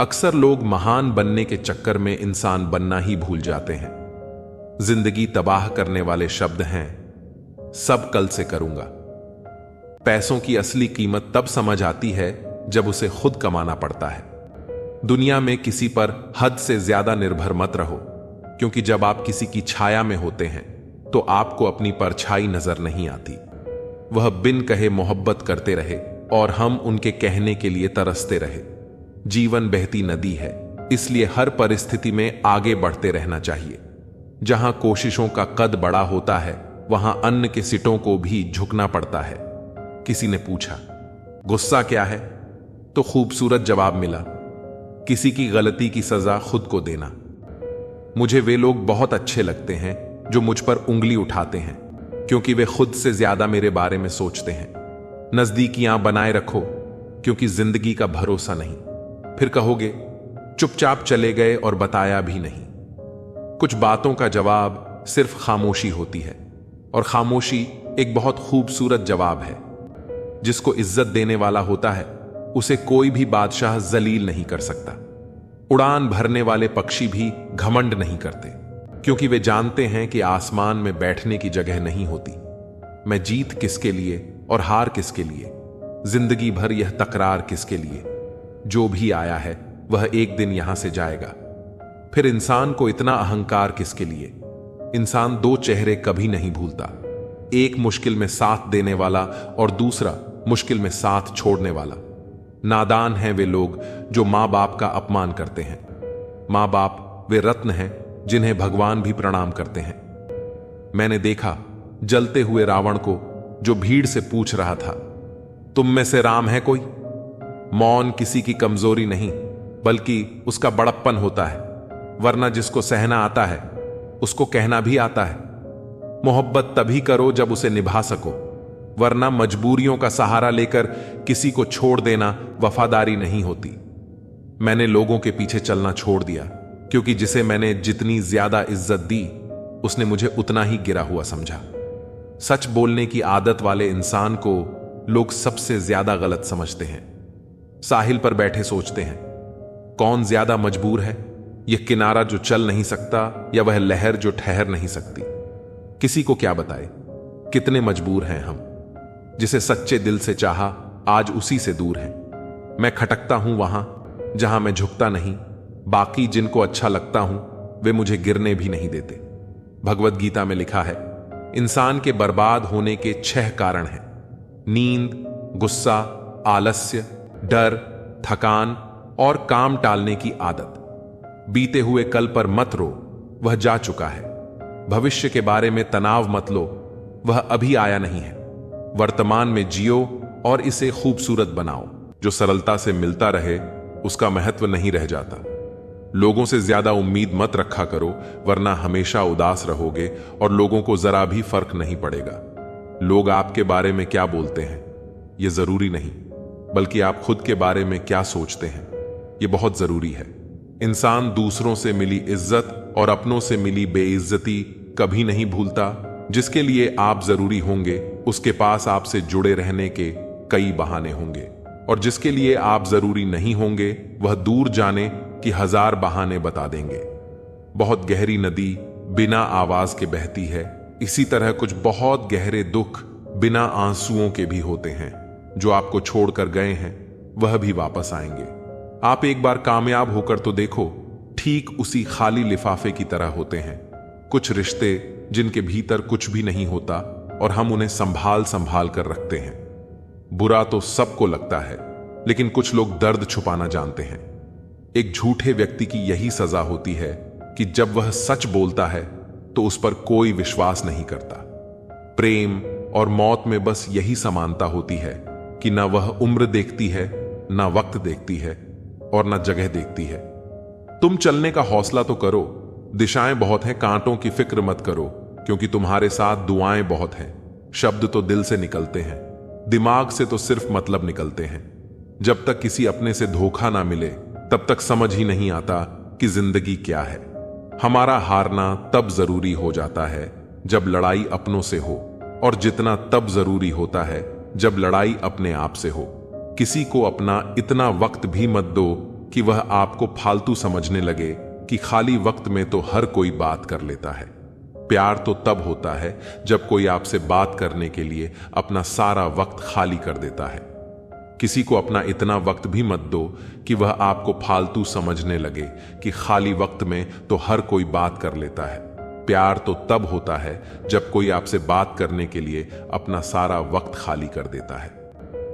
[SPEAKER 1] अक्सर लोग महान बनने के चक्कर में इंसान बनना ही भूल जाते हैं। जिंदगी तबाह करने वाले शब्द हैं, सब कल से करूंगा। पैसों की असली कीमत तब समझ आती है जब उसे खुद कमाना पड़ता है। दुनिया में किसी पर हद से ज्यादा निर्भर मत रहो, क्योंकि जब आप किसी की छाया में होते हैं तो आपको अपनी परछाई नजर नहीं आती। वह बिन कहे मोहब्बत करते रहे और हम उनके कहने के लिए तरसते रहे। जीवन बहती नदी है, इसलिए हर परिस्थिति में आगे बढ़ते रहना चाहिए। जहां कोशिशों का कद बड़ा होता है, वहां अन्न के सिटों को भी झुकना पड़ता है। किसी ने पूछा, गुस्सा क्या है? तो खूबसूरत जवाब मिला, किसी की गलती की सजा खुद को देना। मुझे वे लोग बहुत अच्छे लगते हैं जो मुझ पर उंगली उठाते हैं, क्योंकि वे खुद से ज्यादा मेरे बारे में सोचते हैं। नजदीकियां बनाए रखो, क्योंकि जिंदगी का भरोसा नहीं। फिर कहोगे चुपचाप चले गए और बताया भी नहीं। कुछ बातों का जवाब सिर्फ खामोशी होती है, और खामोशी एक बहुत खूबसूरत जवाब है। जिसको इज्जत देने वाला होता है, उसे कोई भी बादशाह जलील नहीं कर सकता। उड़ान भरने वाले पक्षी भी घमंड नहीं करते, क्योंकि वे जानते हैं कि आसमान में बैठने की जगह नहीं होती। मैं जीत किसके लिए और हार किसके लिए, जिंदगी भर यह तकरार किसके लिए। जो भी आया है वह एक दिन यहां से जाएगा। फिर इंसान को इतना अहंकार किसके लिए? इंसान दो चेहरे कभी नहीं भूलता, एक मुश्किल में साथ देने वाला और दूसरा मुश्किल में साथ छोड़ने वाला। नादान हैं वे लोग जो मां बाप का अपमान करते हैं। मां बाप वे रत्न हैं जिन्हें भगवान भी प्रणाम करते हैं। मैंने देखा जलते हुए रावण को, जो भीड़ से पूछ रहा था, तुम में से राम है कोई? मौन किसी की कमजोरी नहीं, बल्कि उसका बड़प्पन होता है। वरना जिसको सहना आता है उसको कहना भी आता है। मोहब्बत तभी करो जब उसे निभा सको, वरना मजबूरियों का सहारा लेकर किसी को छोड़ देना वफादारी नहीं होती। मैंने लोगों के पीछे चलना छोड़ दिया, क्योंकि जिसे मैंने जितनी ज्यादा इज्जत दी, उसने मुझे उतना ही गिरा हुआ समझा। सच बोलने की आदत वाले इंसान को लोग सबसे ज्यादा गलत समझते हैं। साहिल पर बैठे सोचते हैं, कौन ज्यादा मजबूर है, यह किनारा जो चल नहीं सकता या वह लहर जो ठहर नहीं सकती। किसी को क्या बताए कितने मजबूर हैं हम। जिसे सच्चे दिल से चाहा, आज उसी से दूर है। मैं खटकता हूं वहां जहां मैं झुकता नहीं। बाकी जिनको अच्छा लगता हूं, वे मुझे गिरने भी नहीं देते। भगवत गीता में लिखा है, इंसान के बर्बाद होने के 6 कारण हैं: नींद, गुस्सा, आलस्य, डर, थकान और काम टालने की आदत। बीते हुए कल पर मत रो, वह जा चुका है। भविष्य के बारे में तनाव मत लो, वह अभी आया नहीं है। वर्तमान में जियो और इसे खूबसूरत बनाओ। जो सरलता से मिलता रहे उसका महत्व नहीं रह जाता। लोगों से ज्यादा उम्मीद मत रखा करो, वरना हमेशा उदास रहोगे और लोगों को जरा भी फर्क नहीं पड़ेगा। लोग आपके बारे में क्या बोलते हैं यह जरूरी नहीं, बल्कि आप खुद के बारे में क्या सोचते हैं यह बहुत जरूरी है। इंसान दूसरों से मिली इज्जत और अपनों से मिली बेइज्जती कभी नहीं भूलता। जिसके लिए आप जरूरी होंगे, उसके पास आपसे जुड़े रहने के कई बहाने होंगे, और जिसके लिए आप जरूरी नहीं होंगे, वह दूर जाने की 1000 बहाने बता देंगे। बहुत गहरी नदी बिना आवाज के बहती है, इसी तरह कुछ बहुत गहरे दुख बिना आंसुओं के भी होते हैं। जो आपको छोड़कर गए हैं वह भी वापस आएंगे। आप एक बार कामयाब होकर तो देखो, ठीक उसी खाली लिफाफे की तरह होते हैं कुछ रिश्ते जिनके भीतर कुछ भी नहीं होता और हम उन्हें संभाल संभाल कर रखते हैं। बुरा तो सबको लगता है, लेकिन कुछ लोग दर्द छुपाना जानते हैं। एक झूठे व्यक्ति की यही सजा होती है कि जब वह सच बोलता है तो उस पर कोई विश्वास नहीं करता। प्रेम और मौत में बस यही समानता होती है कि ना वह उम्र देखती है, ना वक्त देखती है और ना जगह देखती है। तुम चलने का हौसला तो करो, दिशाएं बहुत हैं, कांटों की फिक्र मत करो, क्योंकि तुम्हारे साथ दुआएं बहुत हैं। शब्द तो दिल से निकलते हैं, दिमाग से तो सिर्फ मतलब निकलते हैं। जब तक किसी अपने से धोखा ना मिले तब तक समझ ही नहीं आता कि जिंदगी क्या है। हमारा हारना तब जरूरी हो जाता है जब लड़ाई अपनों से हो, और जितना तब जरूरी होता है जब लड़ाई अपने आप से हो। किसी को अपना इतना वक्त भी मत दो कि वह आपको फालतू समझने लगे कि खाली वक्त में तो हर कोई बात कर लेता है। प्यार तो तब होता है जब कोई आपसे बात करने के लिए अपना सारा वक्त खाली कर देता है। किसी को अपना इतना वक्त भी मत दो कि वह आपको फालतू समझने लगे कि खाली वक्त में तो हर कोई बात कर लेता है। प्यार तो तब होता है जब कोई आपसे बात करने के लिए अपना सारा वक्त खाली कर देता है।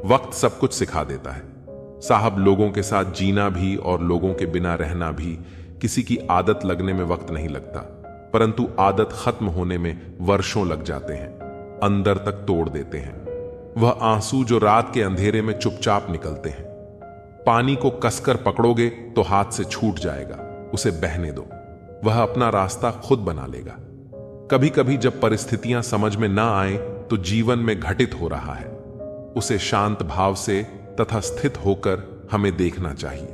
[SPEAKER 1] वक्त सब कुछ सिखा देता है साहब। लोगों के साथ जीना भी और लोगों के बिना रहना भी। किसी की आदत लगने में वक्त नहीं लगता, परंतु आदत खत्म होने में वर्षों लग जाते हैं, अंदर तक तोड़ देते हैं। वह आंसू जो रात के अंधेरे में चुपचाप निकलते हैं। पानी को कसकर पकड़ोगे तो हाथ से छूट जाएगा, उसे बहने दो, वह अपना रास्ता खुद बना लेगा। कभी कभी जब परिस्थितियां समझ में ना आए तो जीवन में घटित हो रहा है, उसे शांत भाव से तथा स्थित होकर हमें देखना चाहिए।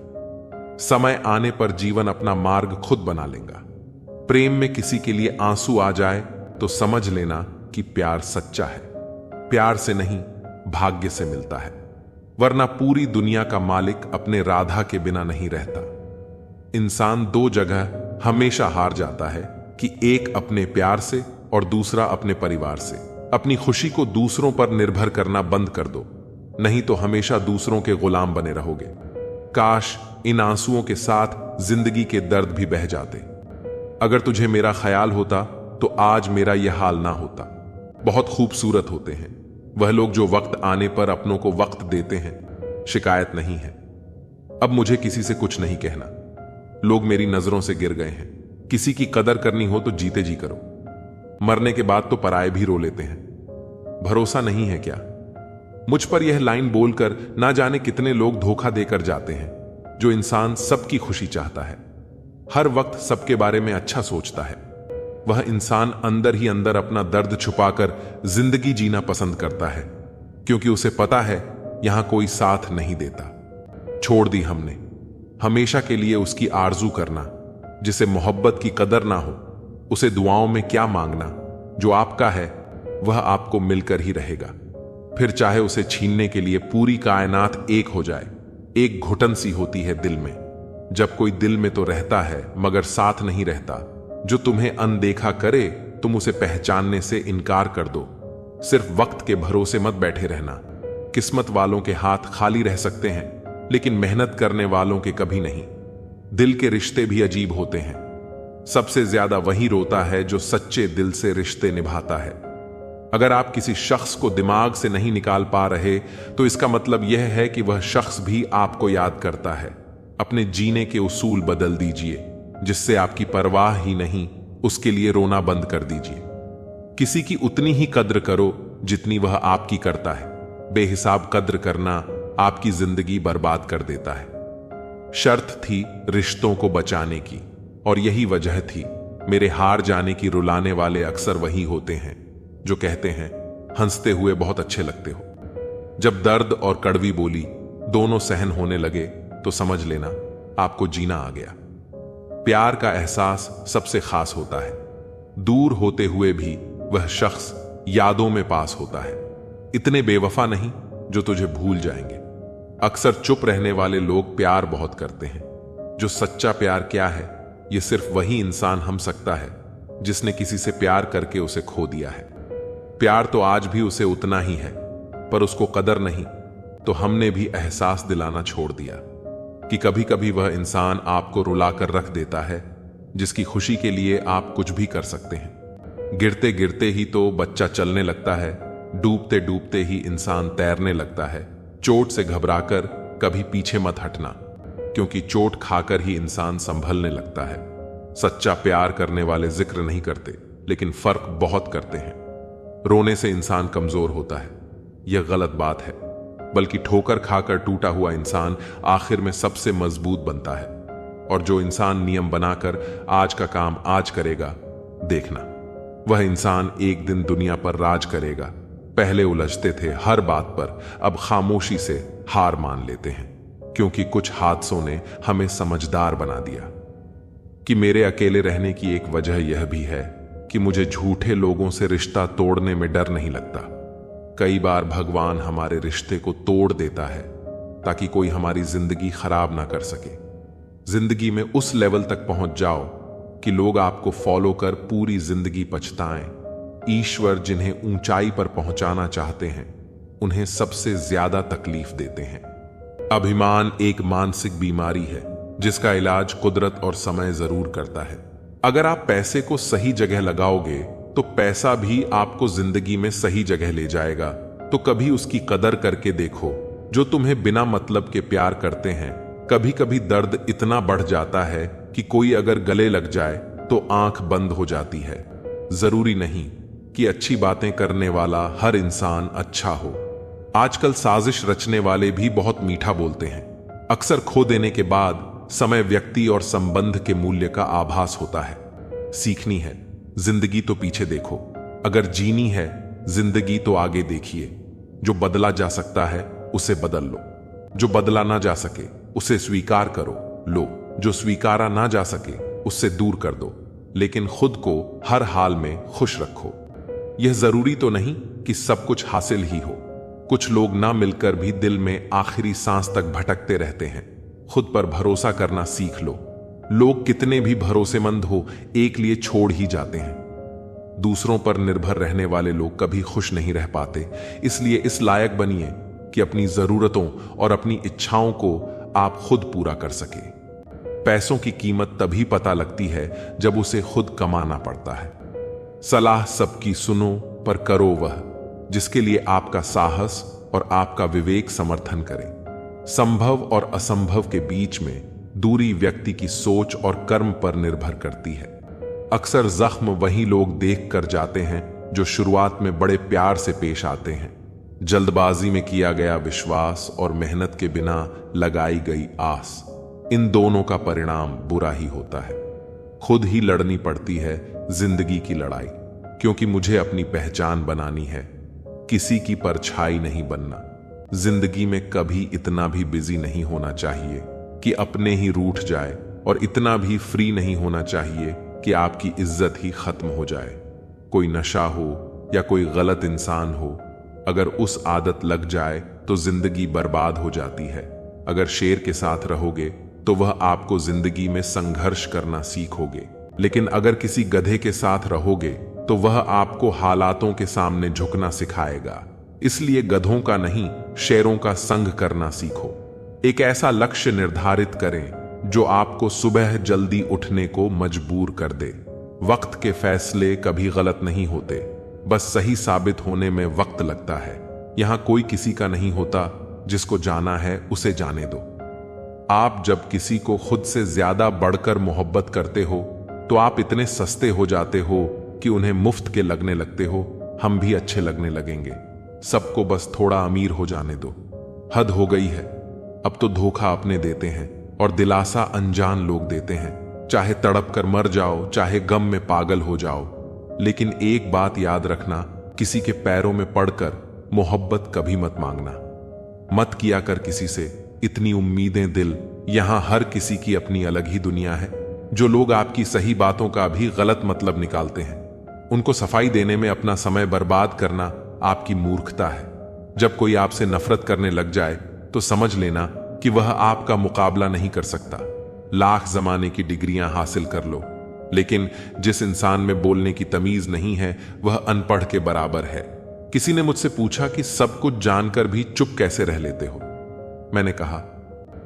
[SPEAKER 1] समय आने पर जीवन अपना मार्ग खुद बना लेगा। प्रेम में किसी के लिए आंसू आ जाए तो समझ लेना कि प्यार सच्चा है। प्यार से नहीं, भाग्य से मिलता है, वरना पूरी दुनिया का मालिक अपने राधा के बिना नहीं रहता। इंसान दो जगह हमेशा हार जाता है कि एक अपने प्यार से और दूसरा अपने परिवार से। अपनी खुशी को दूसरों पर निर्भर करना बंद कर दो, नहीं तो हमेशा दूसरों के गुलाम बने रहोगे। काश इन आंसुओं के साथ जिंदगी के दर्द भी बह जाते। अगर तुझे मेरा ख्याल होता तो आज मेरा यह हाल ना होता। बहुत खूबसूरत होते हैं वह लोग जो वक्त आने पर अपनों को वक्त देते हैं। शिकायत नहीं है, अब मुझे किसी से कुछ नहीं कहना। लोग मेरी नजरों से गिर गए हैं। किसी की कदर करनी हो तो जीते जी करो, मरने के बाद तो पराये भी रो लेते हैं। भरोसा नहीं है क्या? मुझ पर यह लाइन बोलकर ना जाने कितने लोग धोखा देकर जाते हैं। जो इंसान सबकी खुशी चाहता है, हर वक्त सबके बारे में अच्छा सोचता है, वह इंसान अंदर ही अंदर अपना दर्द छुपाकर जिंदगी जीना पसंद करता है, क्योंकि उसे पता है यहां कोई साथ नहीं देता। छोड़ दी हमने हमेशा के लिए उसकी आरजू करना। जिसे मोहब्बत की कदर ना हो उसे दुआओं में क्या मांगना। जो आपका है वह आपको मिलकर ही रहेगा, फिर चाहे उसे छीनने के लिए पूरी कायनात एक हो जाए। एक घुटन सी होती है दिल में, जब कोई दिल में तो रहता है मगर साथ नहीं रहता। जो तुम्हें अनदेखा करे तुम उसे पहचानने से इनकार कर दो। सिर्फ वक्त के भरोसे मत बैठे रहना। किस्मत वालों के हाथ खाली रह सकते हैं, लेकिन मेहनत करने वालों के कभी नहीं। दिल के रिश्ते भी अजीब होते हैं। सबसे ज्यादा वही रोता है जो सच्चे दिल से रिश्ते निभाता है। अगर आप किसी शख्स को दिमाग से नहीं निकाल पा रहे तो इसका मतलब यह है कि वह शख्स भी आपको याद करता है। अपने जीने के उसूल बदल दीजिए। जिससे आपकी परवाह ही नहीं उसके लिए रोना बंद कर दीजिए। किसी की उतनी ही कद्र करो जितनी वह आपकी करता है। बेहिसाब कद्र करना आपकी जिंदगी बर्बाद कर देता है। शर्त थी रिश्तों को बचाने की, और यही वजह थी मेरे हार जाने की। रुलाने वाले अक्सर वही होते हैं जो कहते हैं हंसते हुए बहुत अच्छे लगते हो। जब दर्द और कड़वी बोली दोनों सहन होने लगे तो समझ लेना आपको जीना आ गया। प्यार का एहसास सबसे खास होता है। दूर होते हुए भी वह शख्स यादों में पास होता है। इतने बेवफा नहीं जो तुझे भूल जाएंगे। अक्सर चुप रहने वाले लोग प्यार बहुत करते हैं। जो सच्चा प्यार क्या है यह सिर्फ वही इंसान हम सकता है जिसने किसी से प्यार करके उसे खो दिया है। प्यार तो आज भी उसे उतना ही है, पर उसको कदर नहीं, तो हमने भी एहसास दिलाना छोड़ दिया कि कभी कभी वह इंसान आपको रुलाकर रख देता है जिसकी खुशी के लिए आप कुछ भी कर सकते हैं। गिरते गिरते ही तो बच्चा चलने लगता है, डूबते डूबते ही इंसान तैरने लगता है। चोट से घबराकर कभी पीछे मत हटना, क्योंकि चोट खाकर ही इंसान संभलने लगता है। सच्चा प्यार करने वाले जिक्र नहीं करते, लेकिन फर्क बहुत करते हैं। रोने से इंसान कमजोर होता है, यह गलत बात है। बल्कि ठोकर खाकर टूटा हुआ इंसान आखिर में सबसे मजबूत बनता है। और जो इंसान नियम बनाकर आज का काम आज करेगा, देखना वह इंसान एक दिन दुनिया पर राज करेगा। पहले उलझते थे हर बात पर, अब खामोशी से हार मान लेते हैं, क्योंकि कुछ हादसों ने हमें समझदार बना दिया। कि मेरे अकेले रहने की एक वजह यह भी है कि मुझे झूठे लोगों से रिश्ता तोड़ने में डर नहीं लगता। कई बार भगवान हमारे रिश्ते को तोड़ देता है ताकि कोई हमारी जिंदगी खराब ना कर सके। जिंदगी में उस लेवल तक पहुंच जाओ कि लोग आपको फॉलो कर पूरी जिंदगी पछताएं। ईश्वर जिन्हें ऊंचाई पर पहुंचाना चाहते हैं, उन्हें सबसे ज्यादा तकलीफ देते हैं। अभिमान एक मानसिक बीमारी है जिसका इलाज कुदरत और समय जरूर करता है। अगर आप पैसे को सही जगह लगाओगे तो पैसा भी आपको जिंदगी में सही जगह ले जाएगा। तो कभी उसकी कदर करके देखो जो तुम्हें बिना मतलब के प्यार करते हैं। कभी कभी दर्द इतना बढ़ जाता है कि कोई अगर गले लग जाए तो आंख बंद हो जाती है। जरूरी नहीं कि अच्छी बातें करने वाला हर इंसान अच्छा हो। आजकल साजिश रचने वाले भी बहुत मीठा बोलते हैं। अक्सर खो देने के बाद समय व्यक्ति और संबंध के मूल्य का आभास होता है। सीखनी है जिंदगी तो पीछे देखो, अगर जीनी है जिंदगी तो आगे देखिए। जो बदला जा सकता है उसे बदल लो, जो बदला ना जा सके उसे स्वीकार करो लो, जो स्वीकारा ना जा सके उससे दूर कर दो, लेकिन खुद को हर हाल में खुश रखो। यह जरूरी तो नहीं कि सब कुछ हासिल ही हो। कुछ लोग ना मिलकर भी दिल में आखिरी सांस तक भटकते रहते हैं। खुद पर भरोसा करना सीख लो। लोग कितने भी भरोसेमंद हो, एक लिए छोड़ ही जाते हैं। दूसरों पर निर्भर रहने वाले लोग कभी खुश नहीं रह पाते। इसलिए इस लायक बनिए कि अपनी जरूरतों और अपनी इच्छाओं को आप खुद पूरा कर सके। पैसों की कीमत तभी पता लगती है जब उसे खुद कमाना पड़ता है। सलाह सबकी सुनो, पर करो वह जिसके लिए आपका साहस और आपका विवेक समर्थन करे। संभव और असंभव के बीच में दूरी व्यक्ति की सोच और कर्म पर निर्भर करती है। अक्सर जख्म वही लोग देख कर जाते हैं जो शुरुआत में बड़े प्यार से पेश आते हैं। जल्दबाजी में किया गया विश्वास और मेहनत के बिना लगाई गई आस, इन दोनों का परिणाम बुरा ही होता है। खुद ही लड़नी पड़ती है जिंदगी की लड़ाई, क्योंकि मुझे अपनी पहचान बनानी है, किसी की परछाई नहीं बनना। जिंदगी में कभी इतना भी बिजी नहीं होना चाहिए कि अपने ही रूठ जाए, और इतना भी फ्री नहीं होना चाहिए कि आपकी इज्जत ही खत्म हो जाए। कोई नशा हो या कोई गलत इंसान हो, अगर उस आदत लग जाए तो जिंदगी बर्बाद हो जाती है। अगर शेर के साथ रहोगे तो वह आपको जिंदगी में संघर्ष करना सीखोगे, लेकिन अगर किसी गधे के साथ रहोगे तो वह आपको हालातों के सामने झुकना सिखाएगा। इसलिए गधों का नहीं, शेरों का संग करना सीखो। एक ऐसा लक्ष्य निर्धारित करें जो आपको सुबह जल्दी उठने को मजबूर कर दे। वक्त के फैसले कभी गलत नहीं होते, बस सही साबित होने में वक्त लगता है। यहां कोई किसी का नहीं होता, जिसको जाना है उसे जाने दो। आप जब किसी को खुद से ज्यादा बढ़कर मोहब्बत करते हो तो आप इतने सस्ते हो जाते हो कि उन्हें मुफ्त के लगने लगते हो। हम भी अच्छे लगने लगेंगे, सबको बस थोड़ा अमीर हो जाने दो। हद हो गई है, अब तो धोखा अपने देते हैं और दिलासा अनजान लोग देते हैं। चाहे तड़प कर मर जाओ, चाहे गम में पागल हो जाओ, लेकिन एक बात याद रखना, किसी के पैरों में पड़कर मोहब्बत कभी मत मांगना। मत किया कर किसी से इतनी उम्मीदें दिल, यहां हर किसी की अपनी अलग ही दुनिया है। जो लोग आपकी सही बातों का भी गलत मतलब निकालते हैं, उनको सफाई देने में अपना समय बर्बाद करना आपकी मूर्खता है। जब कोई आपसे नफरत करने लग जाए तो समझ लेना कि वह आपका मुकाबला नहीं कर सकता। लाख जमाने की डिग्रियां हासिल कर लो, लेकिन जिस इंसान में बोलने की तमीज नहीं है वह अनपढ़ के बराबर है। किसी ने मुझसे पूछा कि सब कुछ जानकर भी चुप कैसे रह लेते हो। मैंने कहा,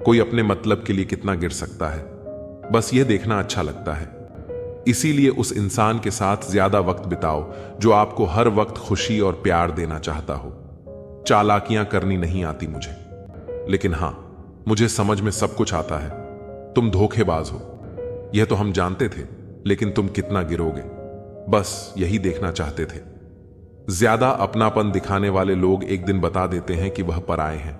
[SPEAKER 1] कोई अपने मतलब के लिए कितना गिर सकता है, बस यह देखना अच्छा लगता है। इसीलिए उस इंसान के साथ ज्यादा वक्त बिताओ जो आपको हर वक्त खुशी और प्यार देना चाहता हो। चालाकियां करनी नहीं आती मुझे, लेकिन हां, मुझे समझ में सब कुछ आता है। तुम धोखेबाज हो, यह तो हम जानते थे, लेकिन तुम कितना गिरोगे, बस यही देखना चाहते थे। ज्यादा अपनापन दिखाने वाले लोग एक दिन बता देते हैं कि वह पराये हैं।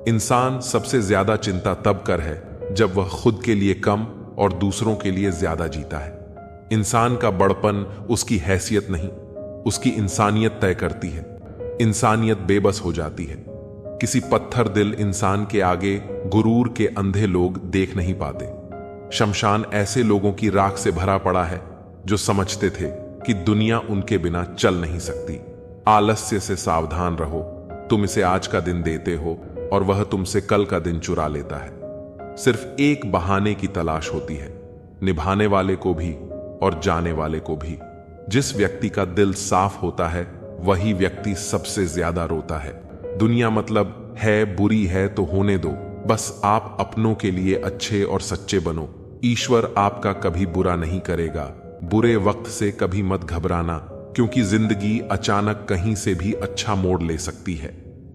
[SPEAKER 1] इंसान सबसे ज्यादा चिंता तब कर है जब वह खुद के लिए कम और दूसरों के लिए ज्यादा जीता है। इंसान का बड़पन उसकी हैसियत नहीं, उसकी इंसानियत तय करती है। इंसानियत बेबस हो जाती है। किसी पत्थर दिल इंसान के आगे गुरूर के अंधे लोग देख नहीं पाते। शमशान ऐसे लोगों की राख से भरा पड़ा है जो समझते थे कि दुनिया उनके बिना चल नहीं सकती। आलस्य से सावधान रहो, तुम इसे आज का दिन देते हो और वह तुमसे कल का दिन चुरा लेता है। सिर्फ एक बहाने की तलाश होती है, निभाने वाले को भी और जाने वाले को भी। जिस व्यक्ति का दिल साफ होता है वही व्यक्ति सबसे ज्यादा रोता है। दुनिया मतलब है, बुरी है तो होने दो, बस आप अपनों के लिए अच्छे और सच्चे बनो। ईश्वर आपका कभी बुरा नहीं करेगा। बुरे वक्त से कभी मत घबराना, क्योंकि जिंदगी अचानक कहीं से भी अच्छा मोड़ ले सकती है।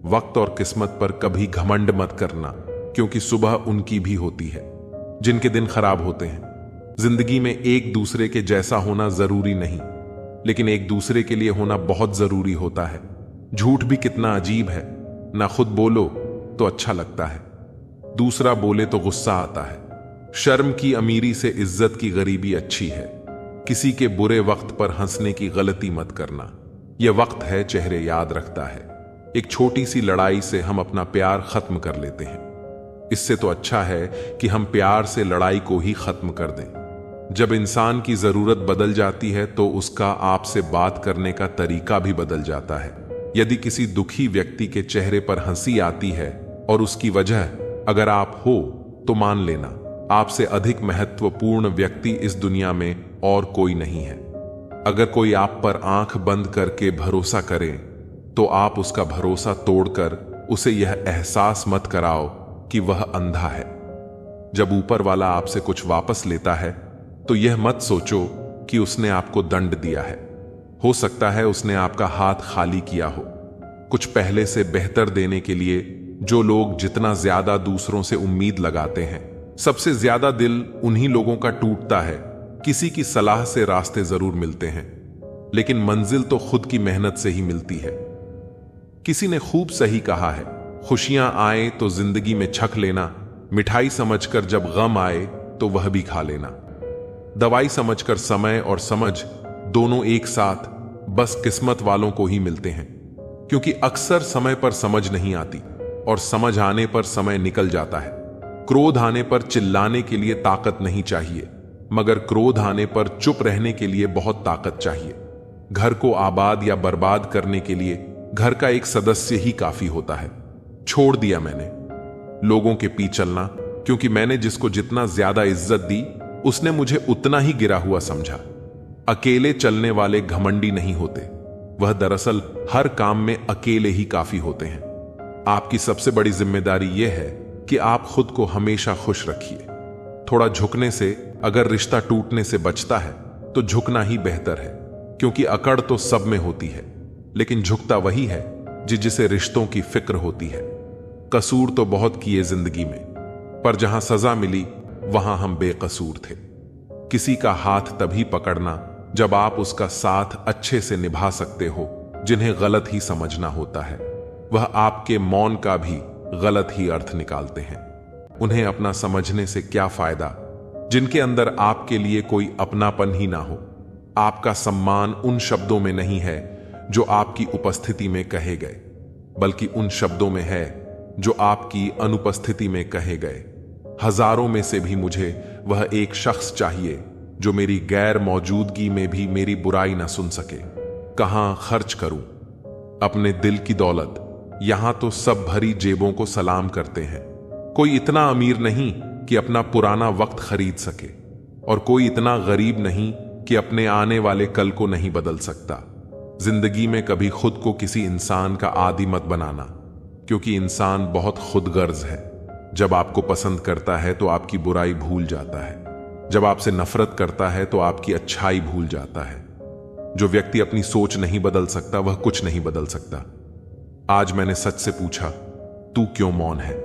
[SPEAKER 1] वक्त और किस्मत पर कभी घमंड मत करना, क्योंकि सुबह उनकी भी होती है जिनके दिन खराब होते हैं। जिंदगी में एक दूसरे के जैसा होना जरूरी नहीं, लेकिन एक दूसरे के लिए होना बहुत जरूरी होता है। झूठ भी कितना अजीब है, ना खुद बोलो तो अच्छा लगता है, दूसरा बोले तो गुस्सा आता है। शर्म की अमीरी से इज्जत की गरीबी अच्छी है। किसी के बुरे वक्त पर हंसने की गलती मत करना। यह वक्त है चेहरे याद रखता है। एक छोटी सी लड़ाई से हम अपना प्यार खत्म कर लेते हैं। इससे तो अच्छा है कि हम प्यार से लड़ाई को ही खत्म कर दें। जब इंसान की जरूरत बदल जाती है तो उसका आपसे बात करने का तरीका भी बदल जाता है। यदि किसी दुखी व्यक्ति के चेहरे पर हंसी आती है और उसकी वजह अगर आप हो, तो मान लेना आपसे अधिक महत्वपूर्ण व्यक्ति इस दुनिया में और कोई नहीं है। अगर कोई आप पर आंख बंद करके भरोसा करे, तो आप उसका भरोसा तोड़कर उसे यह एहसास मत कराओ कि वह अंधा है। जब ऊपर वाला आपसे कुछ वापस लेता है, तो यह मत सोचो कि उसने आपको दंड दिया है। हो सकता है उसने आपका हाथ खाली किया हो, कुछ पहले से बेहतर देने के लिए। जो लोग जितना ज्यादा दूसरों से उम्मीद लगाते हैं, सबसे ज्यादा दिल उन्हीं लोगों का टूटता है। किसी की सलाह से रास्ते जरूर मिलते हैं, लेकिन मंजिल तो खुद की मेहनत से ही मिलती है। किसी ने खूब सही कहा है, खुशियां आए तो जिंदगी में छक लेना, मिठाई समझकर जब गम आए तो वह भी खा लेना। दवाई समझकर समय और समझ दोनों एक साथ बस किस्मत वालों को ही मिलते हैं, क्योंकि अक्सर समय पर समझ नहीं आती और समझ आने पर समय निकल जाता है। क्रोध आने पर चिल्लाने के लिए ताकत नहीं चाहिए, मगर क्रोध आने पर चुप रहने के लिए बहुत ताकत चाहिए। घर को आबाद या बर्बाद करने के लिए घर का एक सदस्य ही काफी होता है। छोड़ दिया मैंने लोगों के पीछे चलना, क्योंकि मैंने जिसको जितना ज्यादा इज्जत दी उसने मुझे उतना ही गिरा हुआ समझा। अकेले चलने वाले घमंडी नहीं होते, वह दरअसल हर काम में अकेले ही काफी होते हैं। आपकी सबसे बड़ी जिम्मेदारी यह है कि आप खुद को हमेशा खुश रखिए। थोड़ा झुकने से अगर रिश्ता टूटने से बचता है तो झुकना ही बेहतर है, क्योंकि अकड़ तो सब में होती है, लेकिन झुकता वही है जिसे रिश्तों की फिक्र होती है। कसूर तो बहुत किए जिंदगी में, पर जहां सजा मिली वहां हम बेकसूर थे। किसी का हाथ तभी पकड़ना जब आप उसका साथ अच्छे से निभा सकते हो। जिन्हें गलत ही समझना होता है, वह आपके मौन का भी गलत ही अर्थ निकालते हैं। उन्हें अपना समझने से क्या फायदा जिनके अंदर आपके लिए कोई अपनापन ही ना हो। आपका सम्मान उन शब्दों में नहीं है जो आपकी उपस्थिति में कहे गए, बल्कि उन शब्दों में है जो आपकी अनुपस्थिति में कहे गए। हजारों में से भी मुझे वह एक शख्स चाहिए जो मेरी गैर मौजूदगी में भी मेरी बुराई ना सुन सके। कहां खर्च करूं अपने दिल की दौलत? यहां तो सब भरी जेबों को सलाम करते हैं। कोई इतना अमीर नहीं कि अपना पुराना वक्त खरीद सके, और कोई इतना गरीब नहीं कि अपने आने वाले कल को नहीं बदल सकता। जिंदगी में कभी खुद को किसी इंसान का आदी मत बनाना, क्योंकि इंसान बहुत खुदगर्ज है। जब आपको पसंद करता है तो आपकी बुराई भूल जाता है, जब आपसे नफरत करता है तो आपकी अच्छाई भूल जाता है। जो व्यक्ति अपनी सोच नहीं बदल सकता वह कुछ नहीं बदल सकता। आज मैंने सच से पूछा, तू क्यों मौन है?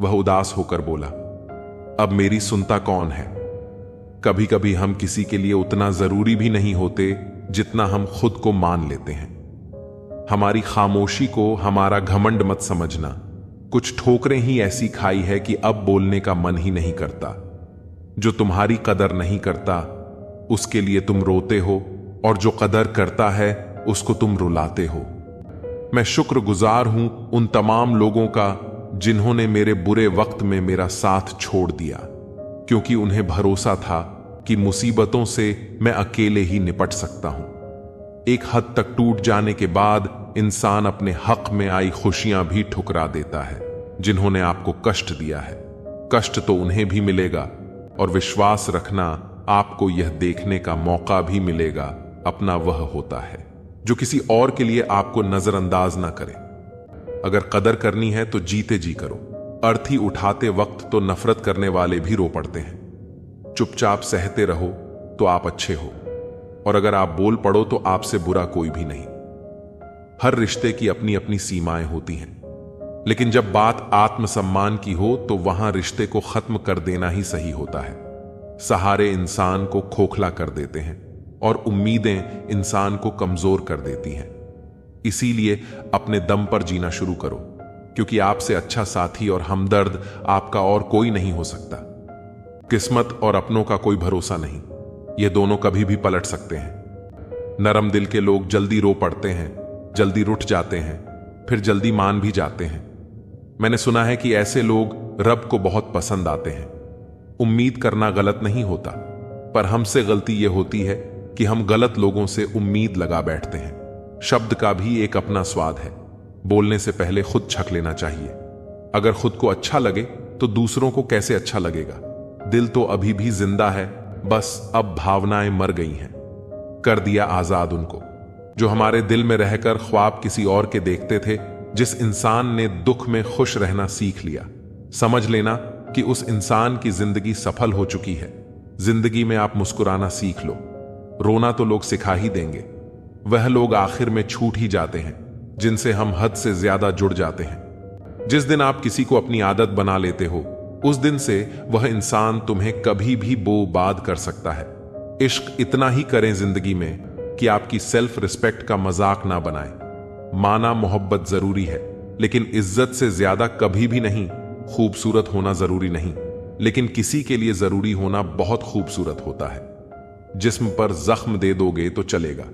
[SPEAKER 1] वह उदास होकर बोला, अब मेरी सुनता कौन है? कभी कभी हम किसी के लिए उतना जरूरी भी नहीं होते जितना हम खुद को मान लेते हैं। हमारी खामोशी को हमारा घमंड मत समझना। कुछ ठोकरें ही ऐसी खाई है कि अब बोलने का मन ही नहीं करता। जो तुम्हारी कदर नहीं करता उसके लिए तुम रोते हो, और जो कदर करता है उसको तुम रुलाते हो। मैं शुक्रगुजार हूं उन तमाम लोगों का जिन्होंने मेरे बुरे वक्त में मेरा साथ छोड़ दिया, क्योंकि उन्हें भरोसा था कि मुसीबतों से मैं अकेले ही निपट सकता हूं। एक हद तक टूट जाने के बाद इंसान अपने हक में आई खुशियां भी ठुकरा देता है। जिन्होंने आपको कष्ट दिया है, कष्ट तो उन्हें भी मिलेगा, और विश्वास रखना आपको यह देखने का मौका भी मिलेगा अपना वह होता है जो किसी और के लिए आपको नजरअंदाज ना करे। अगर कदर करनी है तो जीते जी करो। अर्थी उठाते वक्त तो नफरत करने वाले भी रो पड़ते हैं। चुपचाप सहते रहो तो आप अच्छे हो, और अगर आप बोल पड़ो तो आपसे बुरा कोई भी नहीं। हर रिश्ते की अपनी अपनी सीमाएं होती हैं, लेकिन जब बात आत्मसम्मान की हो तो वहां रिश्ते को खत्म कर देना ही सही होता है। सहारे इंसान को खोखला कर देते हैं और उम्मीदें इंसान को कमजोर कर देती हैं। इसीलिए अपने दम पर जीना शुरू करो, क्योंकि आपसे अच्छा साथी और हमदर्द आपका और कोई नहीं हो सकता। किस्मत और अपनों का कोई भरोसा नहीं, ये दोनों कभी भी पलट सकते हैं। नरम दिल के लोग जल्दी रो पड़ते हैं, जल्दी रुठ जाते हैं, फिर जल्दी मान भी जाते हैं। मैंने सुना है कि ऐसे लोग रब को बहुत पसंद आते हैं। उम्मीद करना गलत नहीं होता, पर हमसे गलती यह होती है कि हम गलत लोगों से उम्मीद लगा बैठते हैं। शब्द का भी एक अपना स्वाद है। बोलने से पहले खुद छक लेना चाहिए। अगर खुद को अच्छा लगे तो दूसरों को कैसे अच्छा लगेगा। दिल तो अभी भी जिंदा है, बस अब भावनाएं मर गई हैं। कर दिया आजाद उनको जो हमारे दिल में रहकर ख्वाब किसी और के देखते थे। जिस इंसान ने दुख में खुश रहना सीख लिया, समझ लेना कि उस इंसान की जिंदगी सफल हो चुकी है। जिंदगी में आप मुस्कुराना सीख लो। रोना तो लोग सिखा ही देंगे। वह लोग आखिर में छूट ही जाते हैं जिनसे हम हद से ज्यादा जुड़ जाते हैं। जिस दिन आप किसी को अपनी आदत बना लेते हो, उस दिन से वह इंसान तुम्हें कभी भी बोबाद कर सकता है। इश्क इतना ही करें जिंदगी में कि आपकी सेल्फ रिस्पेक्ट का मजाक ना बनाए। माना मोहब्बत जरूरी है, लेकिन इज्जत से ज्यादा कभी भी नहीं। खूबसूरत होना जरूरी नहीं, लेकिन किसी के लिए जरूरी होना बहुत खूबसूरत होता है। जिस्म पर जख्म दे दोगे तो चलेगा,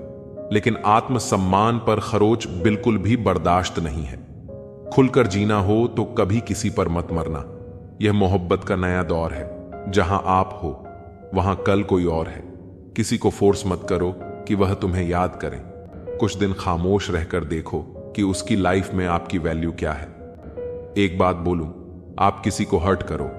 [SPEAKER 1] लेकिन आत्मसम्मान पर खरोच बिल्कुल भी बर्दाश्त नहीं है। खुलकर जीना हो तो कभी किसी पर मत मरना। यह मोहब्बत का नया दौर है। जहां आप हो वहां कल कोई और है। किसी को फोर्स मत करो कि वह तुम्हें याद करे। कुछ दिन खामोश रहकर देखो कि उसकी लाइफ में आपकी वैल्यू क्या है। एक बात बोलूं, आप किसी को हर्ट करो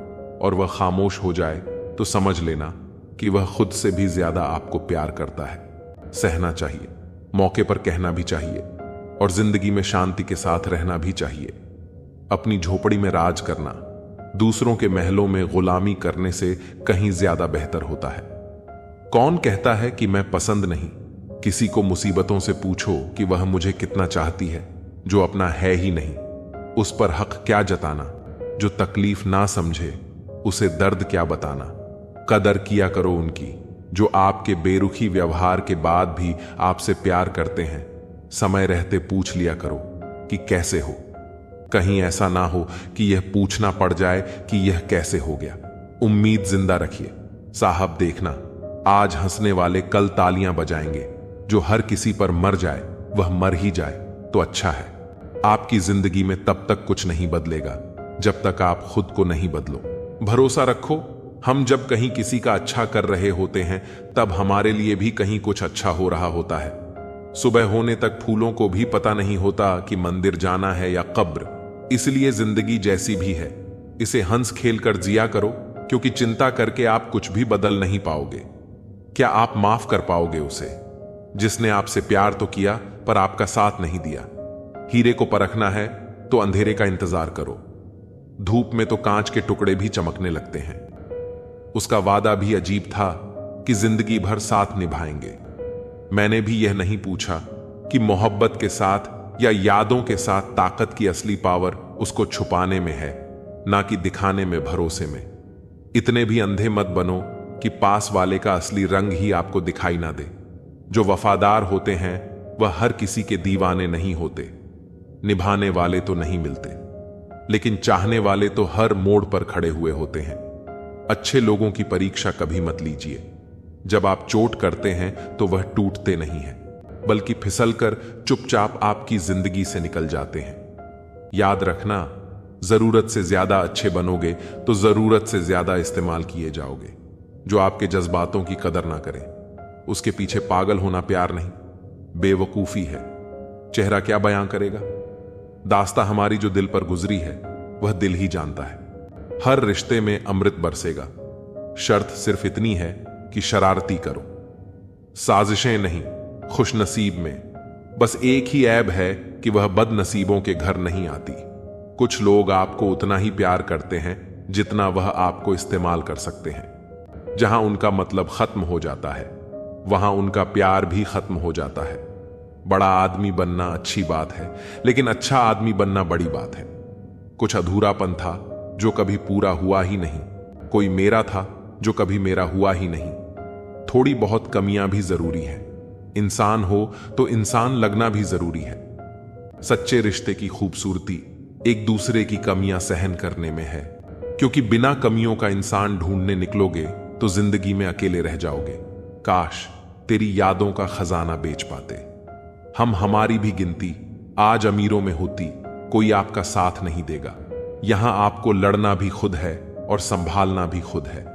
[SPEAKER 1] और वह खामोश हो जाए तो समझ लेना कि वह खुद से भी ज्यादा आपको प्यार करता है। सहना चाहिए, मौके पर कहना भी चाहिए, और जिंदगी में शांति के साथ रहना भी चाहिए। अपनी झोपड़ी में राज करना दूसरों के महलों में गुलामी करने से कहीं ज्यादा बेहतर होता है। कौन कहता है कि मैं पसंद नहीं? किसी को मुसीबतों से पूछो कि वह मुझे कितना चाहती है, जो अपना है ही नहीं। उस पर हक क्या जताना? जो तकलीफ ना समझे उसे दर्द क्या बताना? कदर किया करो उनकी जो आपके बेरुखी व्यवहार के बाद भी आपसे प्यार करते हैं। समय रहते पूछ लिया करो कि कैसे हो। कहीं ऐसा ना हो कि यह पूछना पड़ जाए कि यह कैसे हो गया। उम्मीद जिंदा रखिए। साहब देखना, आज हंसने वाले कल तालियां बजाएंगे। जो हर किसी पर मर जाए वह मर ही जाए तो अच्छा है। आपकी जिंदगी में तब तक कुछ नहीं बदलेगा जब तक आप खुद को नहीं बदलो। भरोसा रखो, हम जब कहीं किसी का अच्छा कर रहे होते हैं तब हमारे लिए भी कहीं कुछ अच्छा हो रहा होता है। सुबह होने तक फूलों को भी पता नहीं होता कि मंदिर जाना है या कब्र। इसलिए जिंदगी जैसी भी है इसे हंस खेल कर जिया करो, क्योंकि चिंता करके आप कुछ भी बदल नहीं पाओगे। क्या आप माफ कर पाओगे उसे जिसने आपसे प्यार तो किया पर आपका साथ नहीं दिया? हीरे को परखना है तो अंधेरे का इंतजार करो। धूप में तो कांच के टुकड़े भी चमकने लगते हैं। उसका वादा भी अजीब था कि जिंदगी भर साथ निभाएंगे। मैंने भी यह नहीं पूछा कि मोहब्बत के साथ या यादों के साथ ताकत की असली पावर उसको छुपाने में है, ना कि दिखाने में, भरोसे में। इतने भी अंधे मत बनो कि पास वाले का असली रंग ही आपको दिखाई ना दे। जो वफादार होते हैं वह हर किसी के दीवाने नहीं होते। निभाने वाले तो नहीं मिलते, लेकिन चाहने वाले तो हर मोड़ पर खड़े हुए होते हैं। अच्छे लोगों की परीक्षा कभी मत लीजिए। जब आप चोट करते हैं तो वह टूटते नहीं हैं, बल्कि फिसलकर चुपचाप आपकी जिंदगी से निकल जाते हैं। याद रखना, जरूरत से ज्यादा अच्छे बनोगे तो जरूरत से ज्यादा इस्तेमाल किए जाओगे। जो आपके जज्बातों की कदर ना करे, उसके पीछे पागल होना प्यार नहीं, बेवकूफी है। चेहरा क्या बयां करेगा? दास्तां हमारी जो दिल पर गुजरी है वह दिल ही जानता है। हर रिश्ते में अमृत बरसेगा, शर्त सिर्फ इतनी है कि शरारती करो। साजिशें नहीं, खुशनसीब में बस एक ही ऐब है कि वह बदनसीबों के घर नहीं आती। कुछ लोग आपको उतना ही प्यार करते हैं जितना वह आपको इस्तेमाल कर सकते हैं। जहां उनका मतलब खत्म हो जाता है, वहां उनका प्यार भी खत्म हो जाता है। बड़ा आदमी बनना अच्छी बात है, लेकिन अच्छा आदमी बनना बड़ी बात है। कुछ अधूरापन था जो कभी पूरा हुआ ही नहीं। कोई मेरा था जो कभी मेरा हुआ ही नहीं। थोड़ी बहुत कमियां भी जरूरी है। इंसान हो तो इंसान लगना भी जरूरी है। सच्चे रिश्ते की खूबसूरती एक दूसरे की कमियां सहन करने में है, क्योंकि बिना कमियों का इंसान ढूंढने निकलोगे तो जिंदगी में अकेले रह जाओगे। काश तेरी यादों का खजाना बेच पाते। हम हमारी भी गिनती आज अमीरों में होती, कोई आपका साथ नहीं देगा। यहां आपको लड़ना भी खुद है और संभालना भी खुद है।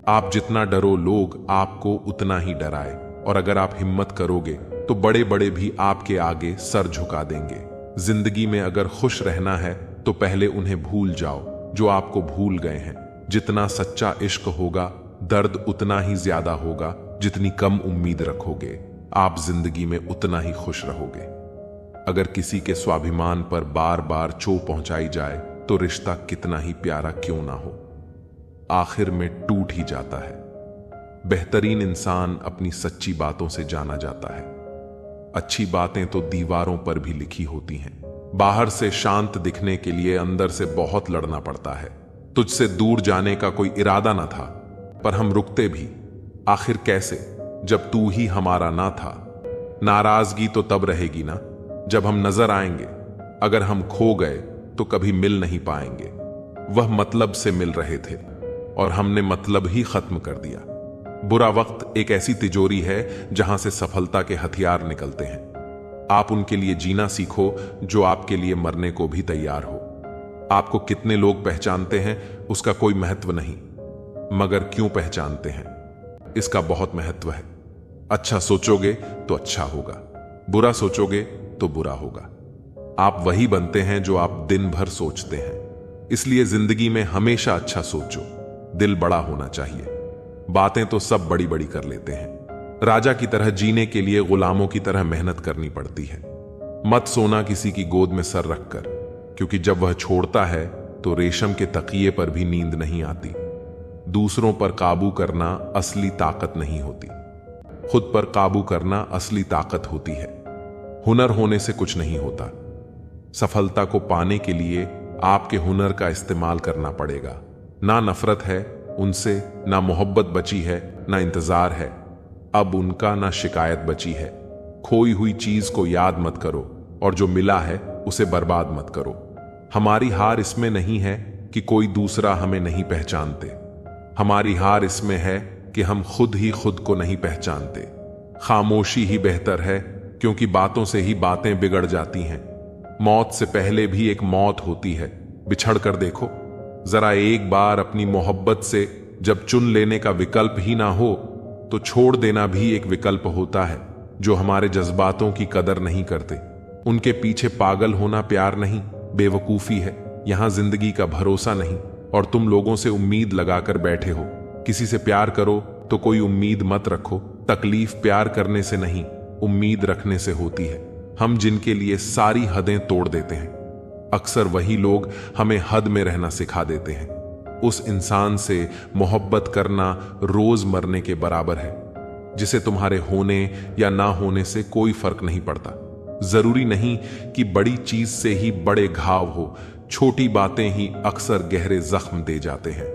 [SPEAKER 1] आप जितना डरो लोग आपको उतना ही डराए, और अगर आप हिम्मत करोगे तो बड़े बड़े भी आपके आगे सर झुका देंगे। जिंदगी में अगर खुश रहना है तो पहले उन्हें भूल जाओ जो आपको भूल गए हैं। जितना सच्चा इश्क होगा दर्द उतना ही ज्यादा होगा। जितनी कम उम्मीद रखोगे आप जिंदगी में उतना ही खुश रहोगे। अगर किसी के स्वाभिमान पर बार बार चोट पहुंचाई जाए तो रिश्ता कितना ही प्यारा क्यों ना हो, आखिर में टूट ही जाता है। बेहतरीन इंसान अपनी सच्ची बातों से जाना जाता है। अच्छी बातें तो दीवारों पर भी लिखी होती हैं। बाहर से शांत दिखने के लिए अंदर से बहुत लड़ना पड़ता है। तुझसे दूर जाने का कोई इरादा ना था, पर हम रुकते भी आखिर कैसे जब तू ही हमारा ना था। नाराजगी तो तब रहेगी ना जब हम नजर आएंगे। अगर हम खो गए तो कभी मिल नहीं पाएंगे। वह मतलब से मिल रहे थे और हमने मतलब ही खत्म कर दिया। बुरा वक्त एक ऐसी तिजोरी है जहां से सफलता के हथियार निकलते हैं। आप उनके लिए जीना सीखो जो आपके लिए मरने को भी तैयार हो। आपको कितने लोग पहचानते हैं उसका कोई महत्व नहीं, मगर क्यों पहचानते हैं इसका बहुत महत्व है। अच्छा सोचोगे तो अच्छा होगा, बुरा सोचोगे तो बुरा होगा। आप वही बनते हैं जो आप दिन भर सोचते हैं। इसलिए जिंदगी में हमेशा अच्छा सोचो। दिल बड़ा होना चाहिए। बातें तो सब बड़ी बड़ी कर लेते हैं। राजा की तरह जीने के लिए गुलामों की तरह मेहनत करनी पड़ती है। मत सोना किसी की गोद में सर रखकर, क्योंकि जब वह छोड़ता है तो रेशम के तकिए पर भी नींद नहीं आती। दूसरों पर काबू करना असली ताकत नहीं होती, खुद पर काबू करना असली ताकत होती है। हुनर होने से कुछ नहीं होता। सफलता को पाने के लिए आपके हुनर का इस्तेमाल करना पड़ेगा। ना नफरत है उनसे, ना मोहब्बत बची है, ना इंतजार है अब उनका, ना शिकायत बची है। खोई हुई चीज को याद मत करो और जो मिला है उसे बर्बाद मत करो। हमारी हार इसमें नहीं है कि कोई दूसरा हमें नहीं पहचानते। हमारी हार इसमें है कि हम खुद ही खुद को नहीं पहचानते। खामोशी ही बेहतर है, क्योंकि बातों से ही बातें बिगड़ जाती हैं। मौत से पहले भी एक मौत होती है। बिछड़ कर देखो जरा एक बार अपनी मोहब्बत से। जब चुन लेने का विकल्प ही ना हो तो छोड़ देना भी एक विकल्प होता है। जो हमारे जज्बातों की कदर नहीं करते उनके पीछे पागल होना प्यार नहीं, बेवकूफी है। यहां जिंदगी का भरोसा नहीं और तुम लोगों से उम्मीद लगाकर बैठे हो। किसी से प्यार करो तो कोई उम्मीद मत रखो। तकलीफ प्यार करने से नहीं, उम्मीद रखने से होती है। हम जिनके लिए सारी हदें तोड़ देते हैं, अक्सर वही लोग हमें हद में रहना सिखा देते हैं। उस इंसान से मोहब्बत करना रोज मरने के बराबर है, जिसे तुम्हारे होने या ना होने से कोई फर्क नहीं पड़ता। जरूरी नहीं कि बड़ी चीज से ही बड़े घाव हो, छोटी बातें ही अक्सर गहरे जख्म दे जाते हैं।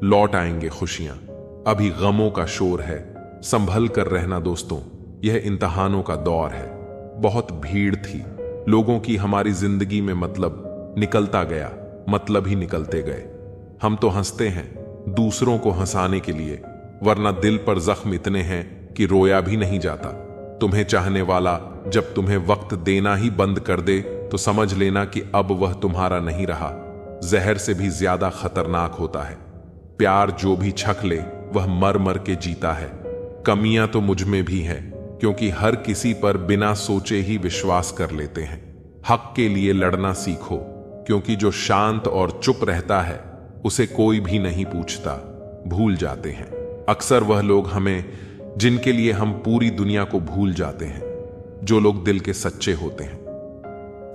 [SPEAKER 1] लौट आएंगे खुशियां, अभी गमों का शोर है। संभल कर रहना दोस्तों, यह इम्तिहानों का दौर है। बहुत भीड़ थी लोगों की हमारी जिंदगी में, मतलब निकलता गया, मतलब ही निकलते गए। हम तो हंसते हैं दूसरों को हंसाने के लिए, वरना दिल पर जख्म इतने हैं कि रोया भी नहीं जाता। तुम्हें चाहने वाला जब तुम्हें वक्त देना ही बंद कर दे तो समझ लेना कि अब वह तुम्हारा नहीं रहा। जहर से भी ज्यादा खतरनाक होता है। प्यार जो भी छक ले वह मर मर के जीता है। कमियां तो मुझ में भी हैं, क्योंकि हर किसी पर बिना सोचे ही विश्वास कर लेते हैं। हक के लिए लड़ना सीखो, क्योंकि जो शांत और चुप रहता है उसे कोई भी नहीं पूछता। भूल जाते हैं अक्सर वह लोग हमें जिनके लिए हम पूरी दुनिया को भूल जाते हैं, जो लोग दिल के सच्चे होते हैं।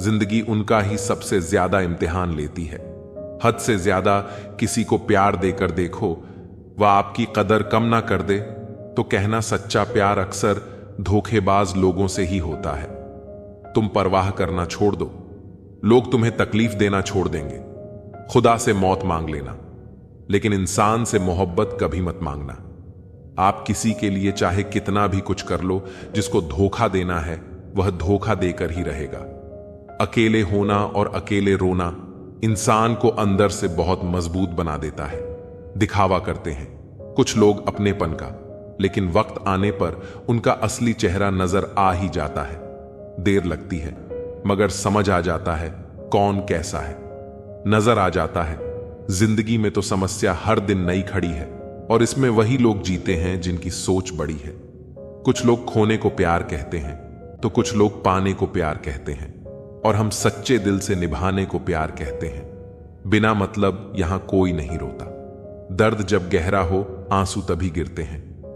[SPEAKER 1] जिंदगी उनका ही सबसे ज्यादा इम्तिहान लेती है। हद से ज्यादा किसी को प्यार देकर देखो, वह आपकी कदर कम ना कर दे तो कहना सच्चा प्यार अक्सर धोखेबाज लोगों से ही होता है। तुम परवाह करना छोड़ दो, लोग तुम्हें तकलीफ देना छोड़ देंगे। खुदा से मौत मांग लेना, लेकिन इंसान से मोहब्बत कभी मत मांगना। आप किसी के लिए चाहे कितना भी कुछ कर लो, जिसको धोखा देना है वह धोखा देकर ही रहेगा। अकेले होना और अकेले रोना इंसान को अंदर से बहुत मजबूत बना देता है। दिखावा करते हैं कुछ लोग अपनेपन का, लेकिन वक्त आने पर उनका असली चेहरा नजर आ ही जाता है। देर लगती है मगर समझ आ जाता है कौन कैसा है। नजर आ जाता है जिंदगी में तो समस्या हर दिन नई खड़ी है, और इसमें वही लोग जीते हैं जिनकी सोच बड़ी है। कुछ लोग खोने को प्यार कहते हैं तो कुछ लोग पाने को प्यार कहते हैं, और हम सच्चे दिल से निभाने को प्यार कहते हैं। बिना मतलब यहां कोई नहीं रोता। दर्द जब गहरा हो आंसू तभी गिरते हैं।